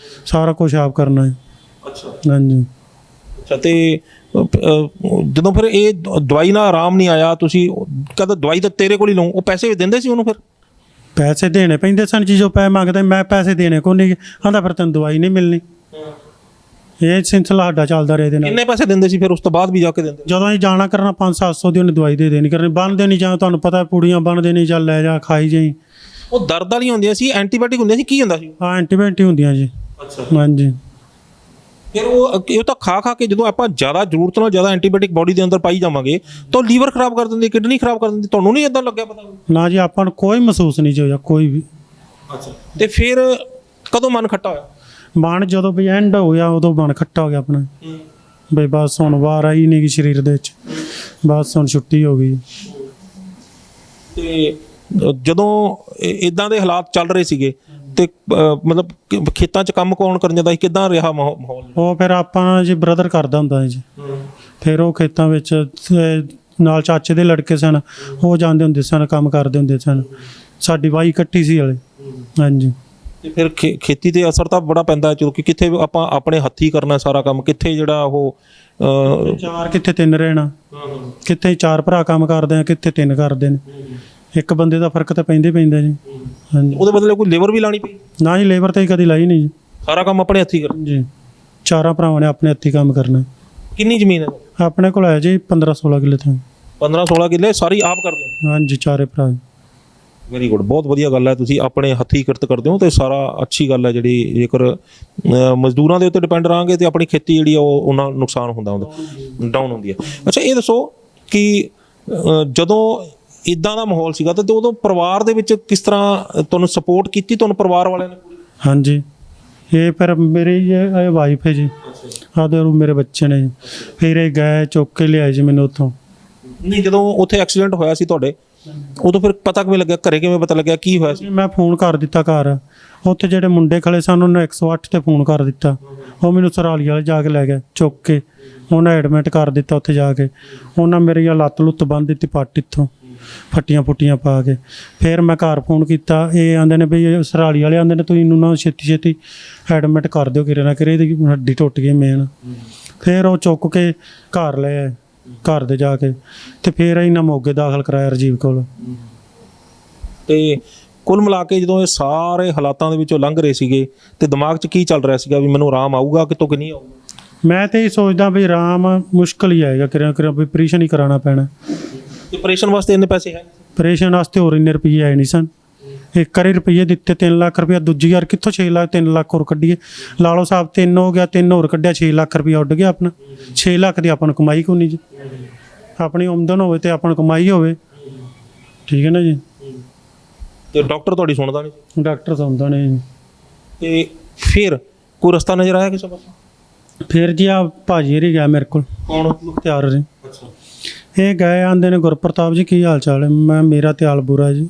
ਸਾਰਾ ਕੁਝ ਆਪ ਕਰਨਾ ਹੈ। ਅੱਛਾ। ਹਾਂਜੀ। ਅੱਛਾ, ਤੇ ਜਦੋਂ ਫਿਰ ਇਹ ਦਵਾਈ ਨਾਲ ਆਰਾਮ ਨਹੀਂ ਆਇਆ, ਤੁਸੀਂ ਕਹਿੰਦਾ ਦਵਾਈ ਤਾਂ ਤੇਰੇ ਕੋਲ ਹੀ ਲਵਾਂ, ਉਹ ਪੈਸੇ ਵੀ ਦਿੰਦੇ ਸੀ ਉਹਨੂੰ? ਫਿਰ ਪੈਸੇ ਦੇਣੇ ਪੈਂਦੇ ਸਨ ਜੀ, ਜੋ ਪੈਸੇ ਮੰਗਦੇ ਮੈਂ ਪੈਸੇ ਦੇਣੇ ਕੋ ਨਹੀਂ, ਆਂਦਾ ਫਿਰ ਤੈਨੂੰ ਦਵਾਈ ਨਹੀਂ ਮਿਲਣੀ। ਇਹ ਸਿਲਸਿਲਾ ਸਾਡਾ ਚੱਲਦਾ ਰਿਹਾ ਇਹਦੇ ਨਾਲ। ਕਿੰਨੇ ਪੈਸੇ ਦਿੰਦੇ ਸੀ ਫਿਰ ਉਸ ਤੋਂ ਬਾਅਦ ਵੀ ਜਾ ਕੇ ਦਿੰਦੇ? ਜਦੋਂ ਅਸੀਂ ਜਾਣਾ ਕਰਨਾ 500-700 ਦੀ ਉਹਨੇ ਦਵਾਈ ਦੇ ਦੇਣੀ ਕਰਨੀ, ਬੰਨ੍ਹਦੇ ਨਹੀਂ, ਜਾਂ ਤੁਹਾਨੂੰ ਪਤਾ ਪੂੜੀਆਂ ਬੰਨ੍ਹਦੇ ਨਹੀਂ, ਚੱਲ ਲੈ ਜਾ ਖਾਈ ਜਾਈ। ਉਹ ਦਰਦ ਵਾਲੀਆਂ ਹੁੰਦੀਆਂ ਸੀ, ਐਂਟੀਬਾਇਓਟਿਕ ਹੁੰਦੀਆਂ ਸੀ, ਕੀ ਹੁੰਦਾ ਸੀ? ਹਾਂ, ਐਂਟੀਬਾਇਓਟਿਕ ਹੁੰਦੀਆਂ ਜੀ। ਅੱਛਾ। ਹਾਂਜੀ। ਫਿਰ ਉਹ ਤਾਂ ਖਾ ਕੇ ਜਦੋਂ ਆਪਾਂ ਜ਼ਿਆਦਾ ਜ਼ਰੂਰਤ ਨਾਲ ਜ਼ਿਆਦਾ ਐਂਟੀਬਾਇਓਟਿਕ ਬੋਡੀ ਦੇ ਅੰਦਰ ਪਾਈ ਜਾਵਾਂਗੇ ਤਾਂ ਲੀਵਰ ਖਰਾਬ ਕਰ ਦਿੰਦੀ, ਕਿਡਨੀ ਖਰਾਬ ਕਰ ਦਿੰਦੀ। ਤੁਹਾਨੂੰ ਨਹੀਂ ਇਦਾਂ ਲੱਗਿਆ ਪਤਾ? ਨਾ ਜੀ, ਆਪਾਂ ਨੂੰ ਕੋਈ ਮਹਿਸੂਸ ਨਹੀਂ ਜੀ ਹੋਇਆ, ਕੋਈ ਵੀ। ਅੱਛਾ। ਤੇ ਫਿਰ ਕਦੋਂ ਮਨ ਖੱਟਾ ਹੋਇਆ? ਮਨ ਜਦੋਂ ਵੀ ਐਂਡ ਹੋਇਆ ਉਦੋਂ ਮਨ ਖੱਟਾ ਹੋ ਗਿਆ ਆਪਣਾ, ਬਈ ਬਸ ਹੁਣ ਵਾਰ ਆਈ ਨਹੀਂ ਗਈ ਸਰੀਰ ਦੇ ਵਿੱਚ, ਬਸ ਹੁਣ ਛੁੱਟੀ ਹੋ ਗਈ। ਤੇ ਜਦੋਂ ਇਦਾਂ ਦੇ ਹਾਲਾਤ ਚੱਲ ਰਹੇ ਸੀਗੇ ਤੇ ਮਤਲਬ ਖੇਤਾਂ 'ਚ ਕੰਮ ਕੌਣ ਕਰਨ ਜਾਂਦਾ ਸੀ, ਕਿੱਦਾਂ ਰਿਹਾ ਮਾਹੌਲ? ਉਹ ਫਿਰ ਆਪਾਂ ਜੀ ਬ੍ਰਦਰ ਕਰਦਾ ਹੁੰਦਾ ਜੀ, ਫਿਰ ਉਹ ਖੇਤਾਂ ਵਿੱਚ ਨਾਲ ਚਾਚੇ ਦੇ ਲੜਕੇ ਸਨ, ਉਹ ਜਾਂਦੇ ਹੁੰਦੇ ਸਨ, ਕੰਮ ਕਰਦੇ ਹੁੰਦੇ ਸਨ, ਸਾਡੀ ਵਾਈ ਇਕੱਠੀ ਸੀ ਹਲੇ। ਹਾਂਜੀ। ਤੇ ਫਿਰ ਖੇਤੀ ਤੇ ਅਸਰ ਤਾਂ ਬੜਾ ਪੈਂਦਾ, ਕਿਉਂਕਿ ਕਿੱਥੇ ਆਪਾਂ ਆਪਣੇ ਹੱਥੀਂ ਕਰਨਾ ਸਾਰਾ ਕੰਮ, ਕਿੱਥੇ ਜਿਹੜਾ ਉਹ ਚਾਰ ਕਿੱਥੇ ਤਿੰਨ ਰਹਿਣਾ, ਕਿੱਥੇ 4 ਭਰਾ ਕੰਮ ਕਰਦੇ ਆ, ਕਿੱਥੇ 3 ਕਰਦੇ ਨੇ, ਇੱਕ ਬੰਦੇ ਦਾ ਫਰਕ ਤਾਂ ਪੈਂਦਾ ਜੀ। ਹਾਂਜੀ। ਉਹਦੇ ਬਦਲੇ ਕੋਈ ਲੇਬਰ ਵੀ ਲਾਣੀ ਪਈ? ਨਾ ਜੀ, ਲੇਬਰ ਤਾਂ ਹੀ ਕਦੀ ਲਾਈ ਨਹੀਂ ਜੀ, ਸਾਰਾ ਕੰਮ ਆਪਣੇ ਹੱਥੀਂ ਕਰ ਜੀ। 4 ਭਰਾਵਾਂ ਨੇ ਆਪਣੇ ਹੱਥੀਂ ਕੰਮ ਕਰਨਾ। ਕਿੰਨੀ ਜ਼ਮੀਨ ਹੈ ਆਪਣੇ ਕੋਲ ਹੈ ਜੀ 15-16 ਕਿੱਲੇ ਤਾਂ। 15-16 ਕਿੱਲੇ ਸਾਰੀ ਆਪ ਕਰਦੇ ਹੋ? ਹਾਂਜੀ, 4 ਭਰਾ। ਵੈਰੀ ਗੁੱਡ, ਬਹੁਤ ਵਧੀਆ ਗੱਲ ਹੈ, ਤੁਸੀਂ ਆਪਣੇ ਹੱਥੀਂ ਕਿਰਤ ਕਰਦੇ ਹੋ ਤੇ ਸਾਰਾ ਅੱਛੀ ਗੱਲ ਹੈ ਜਿਹੜੀ। ਜੇਕਰ ਮਜ਼ਦੂਰਾਂ ਦੇ ਉੱਤੇ ਡਿਪੈਂਡ ਰਹਾਂਗੇ ਤੇ ਆਪਣੀ ਖੇਤੀ ਜਿਹੜੀ ਉਹ ਉਹਨਾਂ ਨੁਕਸਾਨ ਹੁੰਦਾ ਡਾਊਨ ਹੁੰਦੀ ਹੈ। ਅੱਛਾ, ਇਹ ਦੱਸੋ ਕਿ ਜਦੋਂ ਇਦਾਂ ਦਾ ਮਾਹੌਲ ਸੀਗਾ ਤੇ ਉਦੋਂ ਪਰਿਵਾਰ ਦੇ ਵਿੱਚ ਕਿਸ ਤਰ੍ਹਾਂ ਤੁਹਾਨੂੰ ਸਪੋਰਟ ਕੀਤੀ ਤੁਹਾਨੂੰ ਪਰਿਵਾਰ ਵਾਲਿਆਂ ਨੇ? ਹਾਂਜੀ, ਇਹ ਫਿਰ ਮੇਰੀ ਇਹ ਵਾਈਫ ਹੈ ਜੀ, ਆਦੇ ਮੇਰੇ ਬੱਚੇ ਨੇ ਜੀ। ਫਿਰ ਇਹ ਗਏ ਚੁੱਕ ਕੇ ਲਿਆਏ ਜੀ ਮੈਨੂੰ ਉੱਥੋਂ। ਨਹੀਂ, ਜਦੋਂ ਉੱਥੇ ਐਕਸੀਡੈਂਟ ਹੋਇਆ ਸੀ ਤੁਹਾਡੇ, ਉਦੋਂ ਫਿਰ ਪਤਾ ਕਿਵੇਂ ਲੱਗਿਆ, ਘਰੇ ਕਿਵੇਂ ਪਤਾ ਲੱਗਿਆ ਕੀ ਹੋਇਆ ਸੀ? ਮੈਂ ਫੋਨ ਕਰ ਦਿੱਤਾ ਘਰ, ਉੱਥੇ ਜਿਹੜੇ ਮੁੰਡੇ ਖੜੇ ਸਨ ਉਹਨਾਂ ਨੇ 108 ਤੇ ਫੋਨ ਕਰ ਦਿੱਤਾ। ਉਹ ਮੈਨੂੰ ਸਰਾਲੀ ਵਾਲੇ ਜਾ ਕੇ ਲੈ ਗਏ ਚੁੱਕ ਕੇ, ਉਹਨਾਂ ਐਡਮਿਟ ਕਰ ਦਿੱਤਾ ਉੱਥੇ ਜਾ ਕੇ। ਉਹਨਾਂ ਮੇਰੀ ਲੱਤ ਲੁੱਤ ਬੰਨ੍ਹ ਦਿੱਤੀ ਪੱਟ ਇੱਥੋਂ, ਫੱਟੀਆਂ ਫੁੱਟੀਆਂ ਪਾ ਕੇ। ਫਿਰ ਮੈਂ ਘਰ ਫੋਨ ਕੀਤਾ, ਇਹ ਆਂਦੇ ਨੇ ਵੀ ਸਰਾਲੀ ਵਾਲੇ ਆਂਦੇ ਨੇ ਤੁਸੀਂ ਇਹਨੂੰ ਨਾ ਛੇਤੀ ਛੇਤੀ ਐਡਮਿਟ ਕਰ ਦਿਓ, ਕਿਰੇ ਨਾ ਕਿਰੇ ਇਹਦੀ ਹੱਡੀ ਟੁੱਟ ਗਈ ਮੇਨ। ਫਿਰ ਉਹ ਚੁੱਕ ਕੇ ਘਰ ਲੈ ਆਏ, ਘਰ ਦੇ ਜਾ ਕੇ ਤੇ ਫਿਰ ਇਹਨਾਂ ਮੋਗੇ ਦਾਖਲ ਕਰਾਇਆ ਰਾਜੀਵ ਕੋਲ। ਤੇ ਕੁੱਲ ਮਿਲਾ ਕੇ ਜਦੋਂ ਇਹ ਸਾਰੇ ਹਾਲਾਤਾਂ ਦੇ ਵਿੱਚੋਂ ਲੰਘ ਰਹੇ ਸੀਗੇ ਤੇ ਦਿਮਾਗ 'ਚ ਕੀ ਚੱਲ ਰਿਹਾ ਸੀਗਾ ਵੀ ਮੈਨੂੰ ਆਰਾਮ ਆਊਗਾ ਕਿਤੋਂ ਕਿ ਨਹੀਂ ਆਊਗਾ? ਮੈਂ ਤੇ ਇਹ ਸੋਚਦਾ ਵੀ ਆਰਾਮ ਮੁਸ਼ਕਲ ਹੀ ਆਏਗਾ, ਕਿਰਿਆ ਕਿਰਿਆ ਵੀ ਆਪਰੇਸ਼ਨ ਹੀ ਕਰਾਉਣਾ ਪੈਣਾ। ਤੇ ਆਪਰੇਸ਼ਨ ਵਾਸਤੇ ਇੰਨੇ ਪੈਸੇ ਹੈ? ਆਪਰੇਸ਼ਨ ਵਾਸਤੇ ਹੋਰ ਇੰਨੇ ਰੁਪਈਏ ਆਏ ਨਹੀਂ ਸਨ। ਇੱਕ ਵਾਰੀ ਰੁਪਈਏ ਦਿੱਤੇ 3 ਲੱਖ ਰੁਪਇਆ, ਦੂਜੀ ਵਾਰ ਕਿੱਥੋਂ 6 ਲੱਖ 3 ਲੱਖ ਹੋਰ ਕੱਢੀਏ? ਲਾ ਲਓ ਸਾਹਿਬ 3 ਹੋ ਗਿਆ, 3 ਹੋਰ ਕੱਢਿਆ 6 ਲੱਖ ਰੁਪਇਆ ਉੱਡ ਗਿਆ ਆਪਣਾ। 6 ਲੱਖ ਦੀ ਆਪਾਂ ਨੂੰ ਕਮਾਈ ਕੋਈ ਨਹੀਂ ਜੀ, ਆਪਣੀ ਆਮਦਨ ਹੋਵੇ ਤੇ ਆਪਾਂ ਨੂੰ ਕਮਾਈ ਹੋਵੇ, ਠੀਕ ਹੈ ਨਾ ਜੀ। ਤੇ ਡਾਕਟਰ ਤੁਹਾਡੀ ਸੁਣਦਾ ਨਹੀਂ? ਡਾਕਟਰ ਸੁਣਦਾ ਨਹੀਂ ਜੀ। ਤੇ ਫਿਰ ਕੋਈ ਰਸਤਾ ਨਜ਼ਰ ਆਇਆ ਕਿਸੇ ਪਾਸੇ? ਫਿਰ ਜੀ ਆ ਭਾਜੀ ਹਰੀ ਗਿਆ ਮੇਰੇ ਕੋਲ, ਕੌਣ? ਮੁਖਤਿਆਰ ਜੀ। ਅੱਛਾ। ਇਹ ਗਏ ਆਂਦੇ ਨੇ ਗੁਰਪ੍ਰਤਾਪ ਜੀ ਕੀ ਹਾਲ ਚਾਲ ਹੈ? ਮੈਂ ਮੇਰਾ ਤੇ ਹਾਲ ਬੁਰਾ ਜੀ।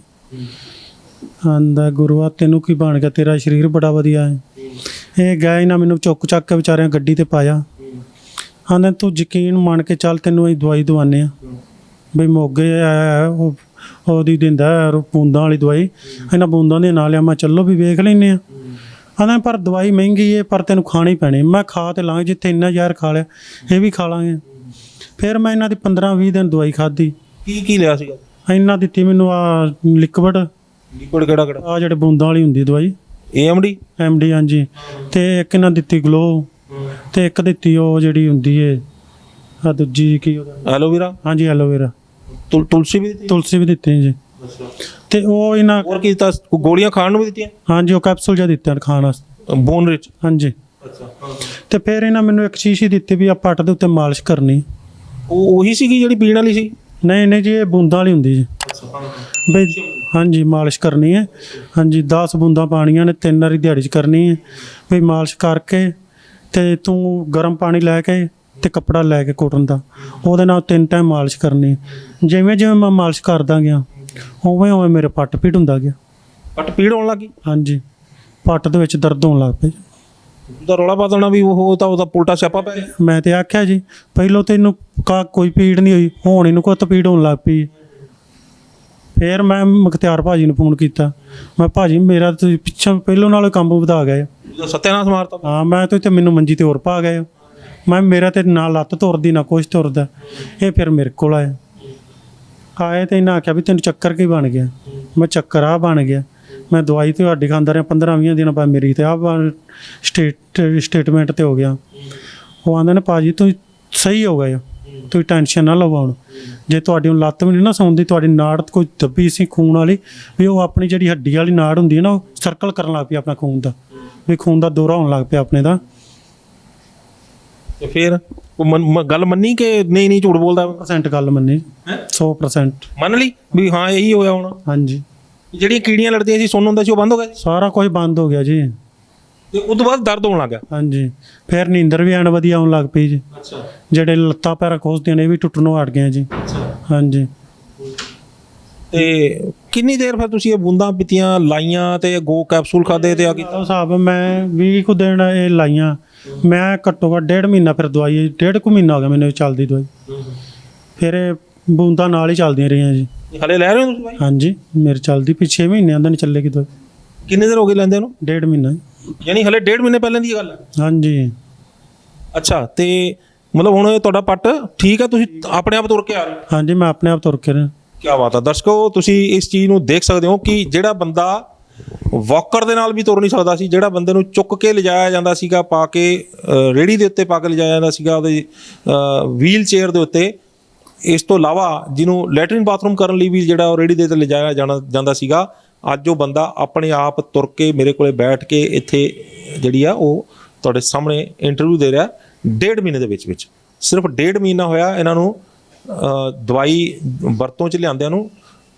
ਆਂਦਾ ਗੁਰੂਆ ਤੈਨੂੰ ਕੀ ਬਣ ਗਿਆ, ਤੇਰਾ ਸਰੀਰ ਬੜਾ ਵਧੀਆ ਹੈ। ਇਹ ਗਏ ਨਾ ਮੈਨੂੰ ਚੁੱਕ ਚੱਕ ਕੇ ਵਿਚਾਰਿਆਂ ਗੱਡੀ ਤੇ ਪਾਇਆ। ਆਂਦਾ ਤੂੰ ਯਕੀਨ ਮੰਨ ਕੇ ਚੱਲ, ਤੈਨੂੰ ਅਸੀਂ ਦਵਾਈ ਦਵਾਨੇ ਆ ਬਈ ਮੋਗੇ ਆਇਆ ਉਹ ਉਹਦੀ ਦਿੰਦਾ ਬੂੰਦਾਂ ਵਾਲੀ ਦਵਾਈ, ਇਹਨਾਂ ਬੂੰਦਾਂ ਦੇ ਨਾਲ ਆ। ਮੈਂ ਚੱਲੋ ਵੀ ਵੇਖ ਲੈਂਦੇ ਆ। ਆਂਦਾ ਪਰ ਦਵਾਈ ਮਹਿੰਗੀ ਹੈ, ਪਰ ਤੈਨੂੰ ਖਾਣੀ ਪੈਣੀ। ਮੈਂ ਖਾ ਤੇ ਲਾਂਗੇ, ਜਿੱਥੇ ਇੰਨਾ ਜ਼ਹਿਰ ਖਾ ਲਿਆ ਇਹ ਵੀ ਖਾ ਲਾਂਗੇ। ਫਿਰ ਮੈਂ ਇਹਨਾਂ ਦੀ 15-20 ਦਿਨ ਦਵਾਈ ਖਾਧੀ। ਕੀ ਕੀ ਲਿਆ ਸੀਗਾ? ਇਹਨਾਂ ਦਿੱਤੀ ਮੈਨੂੰ ਆ ਲਿਕਵਿਡ, ਲਿਕਵਿਡ ਕਿਹੜਾ ਕਿਹੜਾ? ਆ ਜਿਹੜੇ ਬੂੰਦਾਂ ਵਾਲੀ ਹੁੰਦੀ ਦਵਾਈ, AMD? MD ਹਾਂਜੀ। ਤੇ ਇੱਕ ਇਹਨਾਂ ਦਿੱਤੀ ਗਲੋ, ਤੇ ਇੱਕ ਦਿੱਤੀ ਉਹ ਜਿਹੜੀ ਹੁੰਦੀ ਏ ਆ ਦੂਜੀ ਕੀ ਉਹਦਾ, ਐਲੋਵੇਰਾ? ਹਾਂਜੀ ਐਲੋਵੇਰਾ। ਤੁਲਸੀ ਵੀ ਦਿੱਤੀ? ਤੁਲਸੀ ਵੀ ਦਿੱਤੀ ਜੀ। ਅੱਛਾ। ਤੇ ਉਹ ਇਹਨਾਂ ਹੋਰ ਕੀ ਦਿੱਤਾ? ਗੋਲੀਆਂ ਖਾਣ ਨੂੰ ਵੀ ਦਿੱਤੀਆਂ? ਹਾਂਜੀ, ਉਹ ਕੈਪਸੂਲ ਜਿਹਾ ਦਿੱਤਾ ਖਾਣ ਵਾਸਤੇ, ਬੋਨ ਰਿਚ? ਹਾਂਜੀ। ਅੱਛਾ। ਤੇ ਫਿਰ ਇਹਨਾਂ ਮੈਨੂੰ ਇੱਕ ਸ਼ੀਸ਼ੀ ਦਿੱਤੀ ਵੀ ਆ ਪੱਟ ਦੇ ਉੱਤੇ ਮਾਲਿਸ਼ ਕਰਨੀ। ਉਹ ਉਹੀ ਸੀਗੀ ਜਿਹੜੀ ਪੀਣ ਵਾਲੀ ਸੀ? ਨਹੀਂ ਨਹੀਂ ਜੀ, ਇਹ ਬੂੰਦਾਂ ਵਾਲੀ ਹੁੰਦੀ ਜੀ ਬਈ। ਹਾਂਜੀ, ਮਾਲਿਸ਼ ਕਰਨੀ ਹੈ। ਹਾਂਜੀ, 10 ਬੂੰਦਾਂ ਪਾਣੀਆਂ ਨੇ, 3 ਵਾਰੀ ਦਿਹਾੜੀ 'ਚ ਕਰਨੀ ਹੈ ਵੀ। ਮਾਲਿਸ਼ ਕਰਕੇ ਤੇ ਤੂੰ ਗਰਮ ਪਾਣੀ ਲੈ ਕੇ ਤੇ ਕੱਪੜਾ ਲੈ ਕੇ ਕੋਟਨ ਦਾ, ਉਹਦੇ ਨਾਲ 3 ਟਾਈਮ ਮਾਲਿਸ਼ ਕਰਨੀ। ਜਿਵੇਂ ਜਿਵੇਂ ਮੈਂ ਮਾਲਿਸ਼ ਕਰਦਾ ਗਿਆ ਉਵੇਂ ਉਵੇਂ ਮੇਰੇ ਪੱਟ ਪੀੜ ਹੁੰਦਾ ਗਿਆ। ਪੱਟ ਪੀੜ ਹੋਣ ਲੱਗੀ? ਹਾਂਜੀ, ਪੱਟ ਦੇ ਵਿੱਚ ਦਰਦ ਹੋਣ ਲੱਗ ਪਈ। ਉਹਦਾ ਰੌਲਾ ਪਾ ਦੇਣਾ ਵੀ ਉਹ ਤਾਂ ਉਹਦਾ ਪੁਲਟਾ ਸਿਆਪਾ ਪੈ ਗਿਆ। ਮੈਂ ਤੇ ਆਖਿਆ ਜੀ ਪਹਿਲੋਂ ਤੈਨੂੰ ਕੋਈ ਪੀੜ ਨਹੀਂ ਹੋਈ, ਹੁਣ ਇਹਨੂੰ ਕੋਈ ਪੀੜ ਹੋਣ ਲੱਗ ਪਈ। ਫਿਰ ਮੈਂ ਮੁਖਤਿਆਰ ਭਾਜੀ ਨੂੰ ਫੋਨ ਕੀਤਾ, ਮੈਂ ਭਾਜੀ ਮੇਰਾ ਤੁਸੀਂ ਪਿੱਛੋਂ ਪਹਿਲੋਂ ਨਾਲੋਂ ਕੰਮ ਵਧਾ ਗਏ। ਸੱਤਿਆਨਾਸ਼ ਮਾਰਤਾ? ਹਾਂ, ਮੈਂ ਤੇ ਮੈਨੂੰ ਮੰਜੀ ਤੇ ਹੋਰ ਪਾ ਗਏ। ਮੈਂ ਮੇਰਾ ਤੇ ਨਾ ਲੱਤ ਤੁਰਦੀ ਨਾ ਕੁਛ ਤੁਰਦਾ। ਇਹ ਫਿਰ ਮੇਰੇ ਕੋਲ ਆਏ ਤੇ ਇਹਨਾਂ ਆਖਿਆ ਵੀ ਤੈਨੂੰ ਚੱਕਰ ਕੀ ਬਣ ਗਿਆ? ਮੈਂ ਚੱਕਰ ਆ ਬਣ ਗਿਆ। ਮੈਂ ਦਵਾਈ ਤੁਹਾਡੀ ਖਾਂਦਾ ਰਿਹਾ 15-20 ਦਿਨ ਬਾਅਦ ਮੇਰੀ ਤੇ ਆ ਸਟੇਟਮੈਂਟ ਤੇ ਹੋ ਗਿਆ। ਉਹ ਆਂਦੇ ਨੇ ਭਾਜੀ ਤੁਸੀਂ ਸਹੀ ਹੋ ਗਏ, ਤੁਸੀਂ ਟੈਨਸ਼ਨ ਨਾ ਲਵੋ। ਹੁਣ ਜੇ ਤੁਹਾਡੀ ਹੁਣ ਲੱਤ ਵੀ ਨਹੀਂ ਨਾ ਸੌਂਦੀ, ਤੁਹਾਡੀ ਨਾੜ ਕੋਈ ਦੱਬੀ ਸੀ ਖੂਨ ਵਾਲੀ ਵੀ, ਉਹ ਆਪਣੀ ਜਿਹੜੀ ਹੱਡੀ ਵਾਲੀ ਨਾੜ ਹੁੰਦੀ ਹੈ ਨਾ, ਉਹ ਸਰਕਲ ਕਰਨ ਲੱਗ ਪਈ ਆਪਣਾ ਖੂਨ ਦਾ, ਵੀ ਖੂਨ ਦਾ ਦੌਰਾ ਹੋਣ ਲੱਗ ਪਿਆ ਆਪਣੇ ਦਾ। ਤੇ ਫਿਰ ਉਹ ਗੱਲ ਮੰਨੀ ਕਿ ਨਹੀਂ? ਨਹੀਂ ਝੂਠ ਬੋਲਦਾ? 100% ਗੱਲ ਮੰਨੀ, 100% ਮੰਨ ਲਈ ਵੀ ਹਾਂ ਇਹੀ ਹੋਇਆ ਹੋਣਾ? ਹਾਂਜੀ। ਜਿਹੜੀਆਂ ਕੀੜੀਆਂ ਲੜਦੀਆਂ ਸੀ, ਸੁੰਨ ਹੁੰਦਾ ਸੀ, ਉਹ ਬੰਦ ਹੋ ਗਿਆ ਸੀ? ਸਾਰਾ ਕੁਝ ਬੰਦ ਹੋ ਗਿਆ ਜੀ। ਤੇ ਉਸ ਤੋਂ ਬਾਅਦ ਦਰਦ ਹੋਣ ਲੱਗ ਗਿਆ? ਹਾਂਜੀ। ਫਿਰ ਨੀਂਦਰ ਵੀ ਐਨ ਵਧੀਆ ਆਉਣ ਲੱਗ ਪਈ ਜੀ। ਅੱਛਾ। ਜਿਹੜੇ ਲੱਤਾਂ ਪੈਰਾਂ ਖੋਸਦੀਆਂ ਨੇ ਇਹ ਵੀ ਟੁੱਟਣੋਂ ਹਟ ਗਏ ਜੀ। ਹਾਂਜੀ। ਤੇ ਕਿੰਨੀ ਦੇਰ ਫਿਰ ਤੁਸੀਂ ਇਹ ਬੂੰਦਾਂ ਪੀਤੀਆਂ, ਲਾਈਆਂ ਤੇ ਗੋ ਕੈਪਸੂਲ ਖਾਦੇ ਤੇ ਆ ਕੀ? ਹਿਸਾਬ ਮੈਂ 20 ਕੁ ਦਿਨ ਇਹ ਲਾਈਆਂ। ਮੈਂ ਘੱਟੋ ਘੱਟ 1.5 ਮਹੀਨਾ ਫਿਰ ਦਵਾਈ, 1.5 ਕੁ ਮਹੀਨਾ ਹੋ ਗਿਆ ਮੈਨੂੰ ਚੱਲਦੀ ਦਵਾਈ। ਫਿਰ ਇਹ ਬੂੰਦਾਂ ਨਾਲ ਹੀ ਚੱਲਦੀਆਂ ਰਹੀਆਂ ਜੀ। ਹਲੇ ਲੈ ਰਹੇ ਹੋ ਤੁਸੀਂ? ਹਾਂਜੀ, ਮੇਰੇ ਚੱਲਦੀ ਪਈ 6 ਮਹੀਨਿਆਂ ਦਾ ਨਹੀਂ ਚੱਲੇਗੀ ਦਵਾਈ। ਕਿੰਨੇ ਦਿਨ ਹੋ ਗਏ ਲੈਂਦੇ ਨੂੰ? 1.5 ਮਹੀਨਾ। ਯਾਨੀ ਹਲੇ 1.5 ਮਹੀਨੇ ਪਹਿਲਾਂ ਦੀ ਗੱਲ ਹੈ? ਹਾਂਜੀ। ਅੱਛਾ। ਤੇ ਮਤਲਬ ਹੁਣ ਤੁਹਾਡਾ ਪੱਟ ਠੀਕ ਹੈ, ਤੁਸੀਂ ਆਪਣੇ ਆਪ ਤੁਰ ਕੇ ਆ ਰਹੇ ਹੋ? ਹਾਂਜੀ, ਮੈਂ ਆਪਣੇ ਆਪ ਤੁਰ ਕੇ ਰਿਹਾ। ਕੀ ਬਾਤ ਹੈ। ਦਰਸ਼ਕੋ, ਤੁਸੀਂ ਇਸ ਚੀਜ਼ ਨੂੰ ਦੇਖ ਸਕਦੇ ਹੋ ਕਿ ਜਿਹੜਾ ਬੰਦਾ ਵਾਕਰ ਦੇ ਨਾਲ ਵੀ ਤੁਰ ਨਹੀਂ ਸਕਦਾ ਸੀ, ਜਿਹੜਾ ਬੰਦੇ ਨੂੰ ਚੁੱਕ ਕੇ ਲਿਜਾਇਆ ਜਾਂਦਾ ਸੀਗਾ, ਪਾ ਕੇ ਰੇਹੜੀ ਦੇ ਉੱਤੇ ਪਾ ਕੇ ਲਿਜਾਇਆ ਜਾਂਦਾ ਸੀਗਾ, ਉਹਦੇ ਵੀਲ ਚੇਅਰ ਦੇ ਉੱਤੇ, ਇਸ ਤੋਂ ਇਲਾਵਾ ਜਿਹਨੂੰ ਲੈਟਰਿਨ ਬਾਥਰੂਮ ਕਰਨ ਲਈ ਵੀ ਜਿਹੜਾ ਉਹ ਰੇਹੜੀ ਦੇ ਉੱਤੇ ਲਿਜਾਇਆ ਜਾਂਦਾ ਸੀਗਾ, ਅੱਜ ਉਹ ਬੰਦਾ ਆਪਣੇ ਆਪ ਤੁਰ ਕੇ ਮੇਰੇ ਕੋਲੇ ਬੈਠ ਕੇ ਇੱਥੇ ਜਿਹੜੀ ਆ ਉਹ ਤੁਹਾਡੇ ਸਾਹਮਣੇ ਇੰਟਰਵਿਊ ਦੇ ਰਿਹਾ 1.5 ਮਹੀਨੇ ਦੇ ਵਿੱਚ। ਸਿਰਫ 1.5 ਮਹੀਨਾ ਹੋਇਆ ਇਹਨਾਂ ਨੂੰ ਦਵਾਈ ਵਰਤੋਂ 'ਚ ਲਿਆਂਦਿਆਂ ਨੂੰ